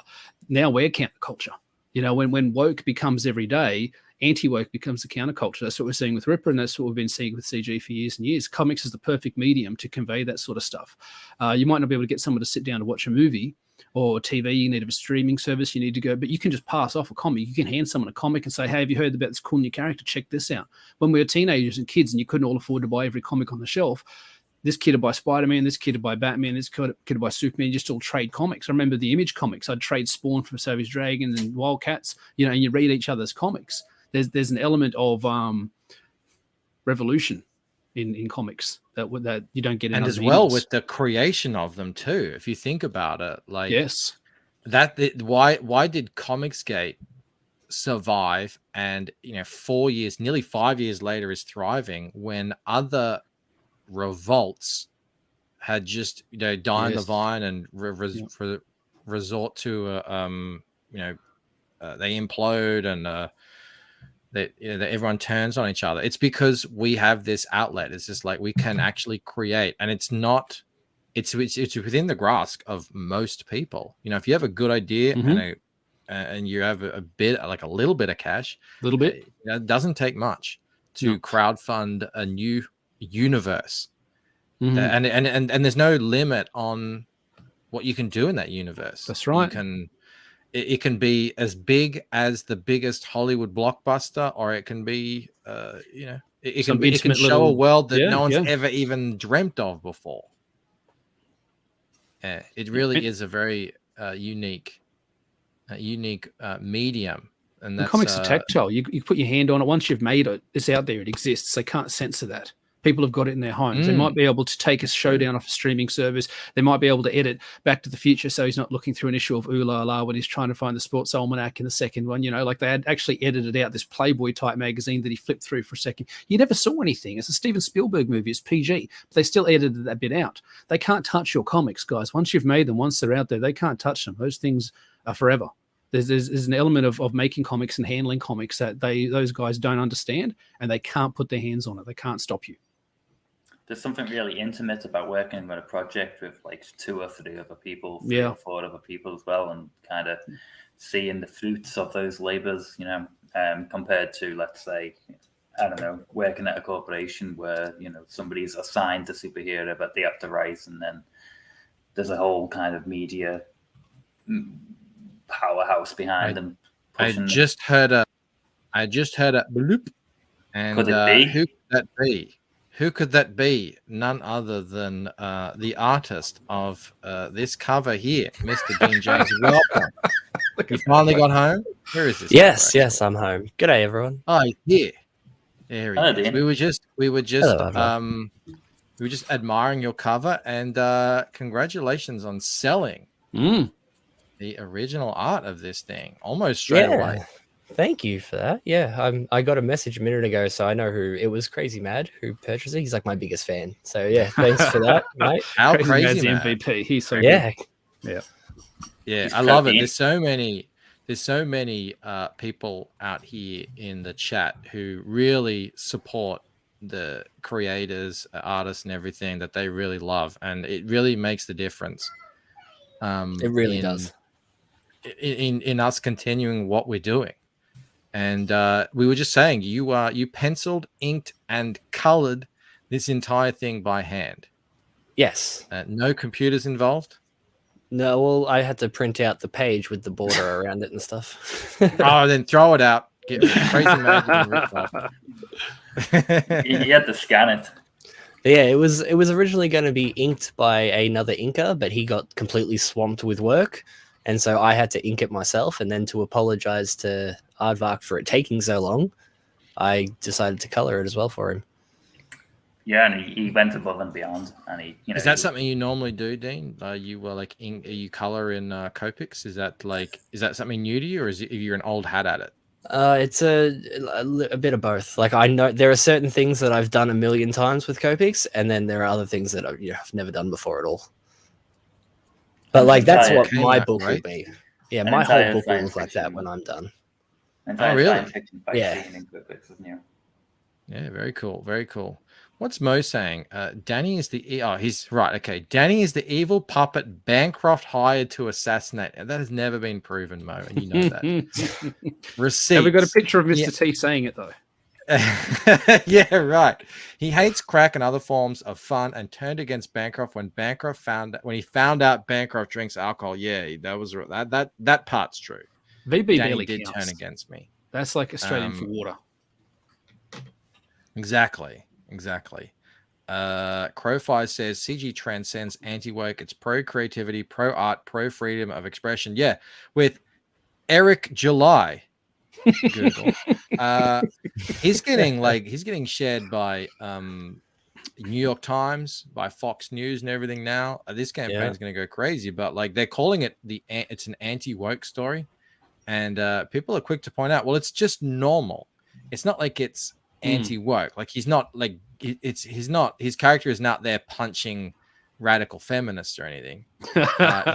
[SPEAKER 10] Now we're counterculture. When woke becomes every day, anti-woke becomes the counterculture. That's what we're seeing with Ripper, and that's what we've been seeing with CG for years and years. Comics is the perfect medium to convey that sort of stuff. You might not be able to get someone to sit down to watch a movie or TV. You need a streaming service. You need to go, but you can just pass off a comic. You can hand someone a comic and say, hey, have you heard about this cool new character? Check this out. When we were teenagers and kids and you couldn't all afford to buy every comic on the shelf, this kid would buy Spider-Man, this kid would buy Batman, this kid would buy Superman. You just all trade comics. I remember the Image comics. I'd trade Spawn from Savage Dragon and Wildcats, and you read each other's comics. There's an element of revolution in comics that you don't get in,
[SPEAKER 7] and as well with the creation of them too. If you think about it,
[SPEAKER 10] yes,
[SPEAKER 7] why did Comicsgate survive and nearly 5 years later is thriving when other revolts had just die on the vine and resort to they implode and that, that everyone turns on each other. It's because we have this outlet. It's just like we can actually create, and it's within the grasp of most people. You know, if you have a good idea and you have a bit, like a little bit of cash, it doesn't take much to crowdfund a new universe. And there's no limit on what you can do in that universe.
[SPEAKER 10] That's right.
[SPEAKER 7] It can be as big as the biggest Hollywood blockbuster, or it can be, it can show a world that no one's ever even dreamt of before. Yeah, it really is a very unique medium. And that's,
[SPEAKER 10] comics are tactile. You put your hand on it. Once you've made it, it's out there. It exists. They can't censor that. People have got it in their homes. They might be able to take a show down off a streaming service. They might be able to edit Back to the Future so he's not looking through an issue of Ooh La La when he's trying to find the sports almanac in the second one. You know, like they had actually edited out this Playboy type magazine that he flipped through for a second. You never saw anything. It's a Steven Spielberg movie. It's PG. But they still edited that bit out. They can't touch your comics, guys. Once you've made them, once they're out there, they can't touch them. Those things are forever. There's an element of making comics and handling comics that those guys don't understand, and they can't put their hands on it. They can't stop you.
[SPEAKER 8] There's something really intimate about working on a project with like 2 or 3 other people, 3 or 4 other people as well, and kind of seeing the fruits of those labors, you know, compared to, let's say, I don't know, working at a corporation where, you know, somebody's assigned a superhero, but they have to write, and then there's a whole kind of media powerhouse behind them.
[SPEAKER 7] I just heard a bloop, and
[SPEAKER 8] could it be?
[SPEAKER 7] Who could that be? Who could that be? None other than the artist of this cover here, Mr. Dean James. Welcome. You finally got home? Where is this?
[SPEAKER 11] Yes, I'm home. G'day, everyone.
[SPEAKER 7] Oh, yeah. There he is.
[SPEAKER 8] Dean.
[SPEAKER 7] We were just admiring your cover, and congratulations on selling the original art of this thing almost straight away.
[SPEAKER 11] Thank you for that. Yeah, I got a message a minute ago, so I know who it was. Crazy Mad who purchased it. He's like my biggest fan. So yeah, thanks for that, mate.
[SPEAKER 7] How Crazy
[SPEAKER 10] Mad's
[SPEAKER 7] Mad.
[SPEAKER 10] the MVP. He's so
[SPEAKER 11] good.
[SPEAKER 7] Yeah. I love it. There's so many people out here in the chat who really support the creators, artists, and everything that they really love, and it really makes the difference.
[SPEAKER 11] It really does.
[SPEAKER 7] In us continuing what we're doing. And we were just saying, you penciled, inked, and colored this entire thing by hand.
[SPEAKER 11] Yes.
[SPEAKER 7] No computers involved?
[SPEAKER 11] No, well, I had to print out the page with the border around it and stuff.
[SPEAKER 7] Oh, then throw it out. Get Crazy Mad and rip it off.
[SPEAKER 8] You had to scan it.
[SPEAKER 11] Yeah, it was originally going to be inked by another inker, but he got completely swamped with work. And so I had to ink it myself, and then to apologize to Aardvark for it taking so long, I decided to color it as well for him. Yeah,
[SPEAKER 8] and he went above and beyond. And
[SPEAKER 7] is that something you normally do, Dean? You you color in Copics? Is that something new to you, or you're an old hat at it?
[SPEAKER 11] It's a bit of both. Like, I know there are certain things that I've done a million times with Copics, and then there are other things that I've never done before at all. But like that's what my book will be. Yeah, my whole book will look like that when I'm done.
[SPEAKER 7] Oh, really?
[SPEAKER 11] Yeah.
[SPEAKER 7] Yeah, very cool. Very cool. What's Mo saying? Danny is the he's right. Okay, Danny is the evil puppet Bancroft hired to assassinate. And that has never been proven, Mo, and you know that. Receipts.
[SPEAKER 10] Have we got a picture of Mr. T saying it though?
[SPEAKER 7] Yeah, right. He hates crack and other forms of fun, and turned against Bancroft when he found out Bancroft drinks alcohol. Yeah, that was that part's true.
[SPEAKER 10] VB
[SPEAKER 7] Danny
[SPEAKER 10] barely
[SPEAKER 7] did
[SPEAKER 10] counts.
[SPEAKER 7] turn against me.
[SPEAKER 10] That's like Australian for water.
[SPEAKER 7] Exactly. Crowfire says CG transcends anti-woke. It's pro creativity, pro art, pro freedom of expression. Yeah, with Eric July. Google. He's getting shared by New York Times, by Fox News, and everything now. This campaign is going to go crazy, but like they're calling it it's an anti-woke story, and people are quick to point out, well, it's just normal. It's not like it's anti-woke. Like he's not like his character is not there punching radical feminists or anything.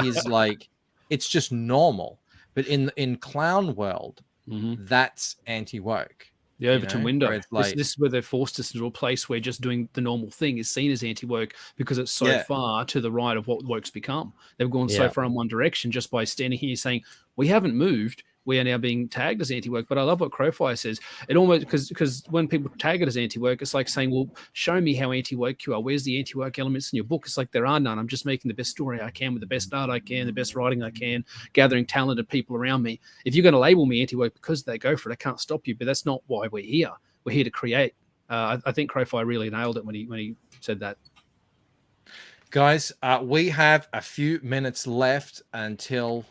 [SPEAKER 7] He's like, it's just normal. But in clown world, that's anti-woke.
[SPEAKER 10] The Overton window.
[SPEAKER 7] where it's like-
[SPEAKER 10] This is where they've forced us into a place where just doing the normal thing is seen as anti-woke because it's so far to the right of what woke's become. They've gone so far in one direction just by standing here saying, we haven't moved. We are now being tagged as anti-woke. But I love what Crowfire says. It almost, because when people tag it as anti-woke, it's like saying, well, show me how anti-woke you are. Where's the anti-woke elements in your book? It's like there are none. I'm just making the best story I can with the best art I can, the best writing I can, gathering talented people around me. If you're going to label me anti-woke because they go for it, I can't stop you. But that's not why we're here. We're here to create. I think Crowfire really nailed it when he said that.
[SPEAKER 7] Guys, we have a few minutes left until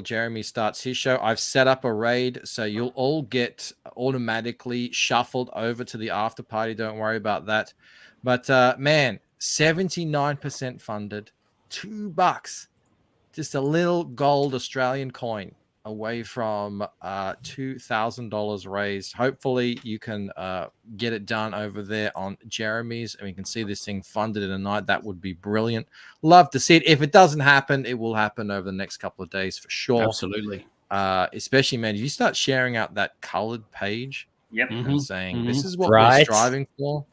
[SPEAKER 7] Jeremy starts his show. I've set up a raid, so you'll all get automatically shuffled over to the after party. Don't worry about that. But man, 79% funded, $2, just a little gold Australian coin away from $2,000 raised. Hopefully you can get it done over there on Jeremy's, and we can see this thing funded in a night. That would be brilliant. Love to see it. If it doesn't happen, it will happen over the next couple of days for sure.
[SPEAKER 10] Absolutely.
[SPEAKER 7] Especially, man, if you start sharing out that colored page and saying this is what we're striving for,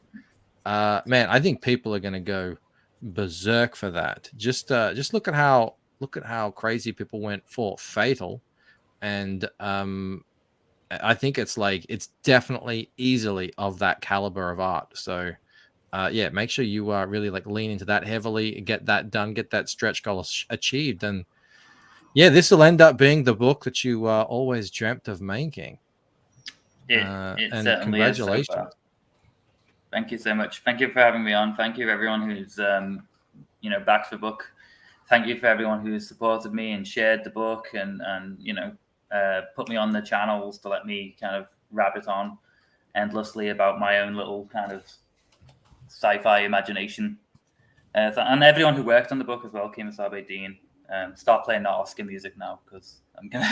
[SPEAKER 7] man, I think people are going to go berserk for that. Just look at how crazy people went for Fatal. And I think it's definitely easily of that caliber of art. So yeah, make sure you really lean into that heavily, get that done, get that stretch goal achieved. And yeah, this will end up being the book that you always dreamt of making.
[SPEAKER 8] It
[SPEAKER 7] and
[SPEAKER 8] certainly
[SPEAKER 7] congratulations.
[SPEAKER 8] is so far. Thank you so much. Thank you for having me on. Thank you everyone who's backed the book. Thank you for everyone who's supported me and shared the book and put me on the channels to let me kind of rabbit on endlessly about my own little kind of sci-fi imagination. And everyone who worked on the book as well, Kemosabe Dean. Start playing that Oscar music now because I'm gonna.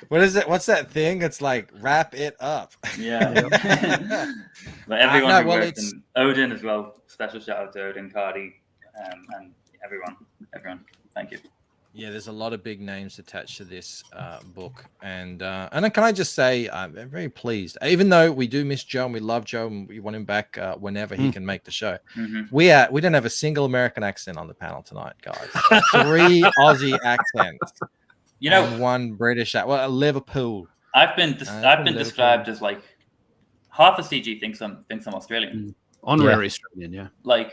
[SPEAKER 7] What is it? What's that thing? It's like wrap it up.
[SPEAKER 8] Yeah. But everyone who worked, and Odin as well. Special shout out to Odin, Cardi, and everyone. Thank you.
[SPEAKER 7] Yeah, there's a lot of big names attached to this book, and can I just say I'm very pleased. Even though we do miss Joe and we love Joe and we want him back whenever he can make the show, we don't have a single American accent on the panel tonight, guys. 3 Aussie accents, and 1 British. Well, Liverpool.
[SPEAKER 8] I've been described as like half of CG thinks I'm Australian.
[SPEAKER 10] Honorary Australian, yeah.
[SPEAKER 8] Like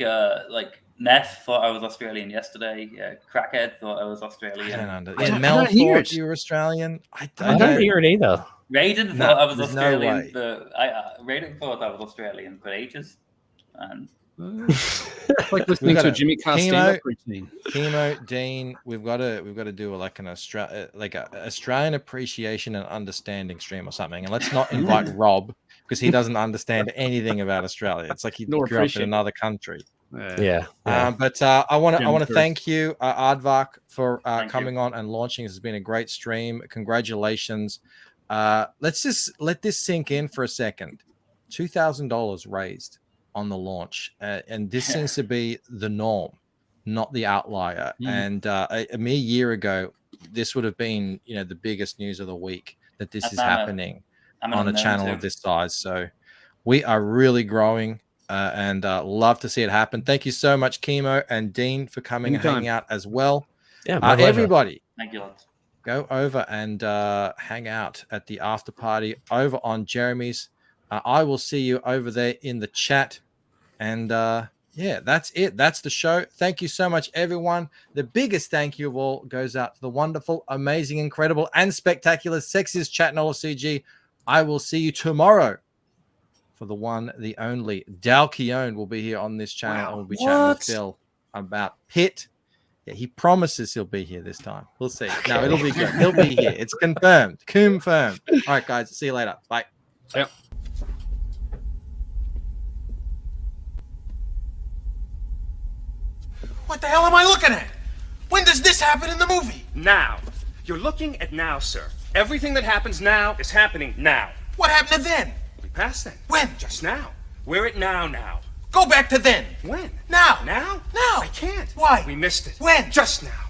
[SPEAKER 8] Neff thought I was Australian yesterday. Crackhead thought I was Australian.
[SPEAKER 7] Mel thought you were Australian. I
[SPEAKER 11] don't hear it either.
[SPEAKER 8] Raiden thought I was Australian. Raiden thought I was Australian for ages. And
[SPEAKER 10] it's like listening to a Jimmy Carr stand-up routine.
[SPEAKER 7] Chemo, Dean, we've got to do an Australian appreciation and understanding stream or something. And let's not invite Rob because he doesn't understand anything about Australia. It's like he grew up in another country.
[SPEAKER 11] Yeah.
[SPEAKER 7] But I want to thank you, Aardvark, for coming on and launching. This has been a great stream. Congratulations. Let's just let this sink in for a second. $2,000 raised on the launch, and this seems to be the norm, not the outlier. And a mere year ago, this would have been the biggest news of the week that this is happening on a channel of this size. So we are really growing. And love to see it happen. Thank you so much, Chemo and Dean, for coming and hanging out as well.
[SPEAKER 11] Yeah,
[SPEAKER 7] everybody,
[SPEAKER 8] thank you.
[SPEAKER 7] Go over and hang out at the after party over on Jeremy's. I will see you over there in the chat. And yeah, that's it. That's the show. Thank you so much, everyone. The biggest thank you of all goes out to the wonderful, amazing, incredible, and spectacular, sexiest chat Nola CG. I will see you tomorrow. For the one, the only, Dal Keown will be here on this channel and we'll be chatting with Phil about Pitt. Yeah, he promises he'll be here this time. We'll see. Okay. No, it'll be good. He'll be here. It's confirmed. Confirmed. All right, guys. See you later. Bye.
[SPEAKER 10] Yep.
[SPEAKER 12] What the hell am I looking at? When does this happen in the movie?
[SPEAKER 13] Now. You're looking at now, sir. Everything that happens now is happening now.
[SPEAKER 12] What happened to then?
[SPEAKER 13] Past then.
[SPEAKER 12] When?
[SPEAKER 13] Just now. We're at now.
[SPEAKER 12] Go back to then.
[SPEAKER 13] When?
[SPEAKER 12] Now.
[SPEAKER 13] Now?
[SPEAKER 12] Now.
[SPEAKER 13] I can't.
[SPEAKER 12] Why?
[SPEAKER 13] We missed it.
[SPEAKER 12] When?
[SPEAKER 13] Just now.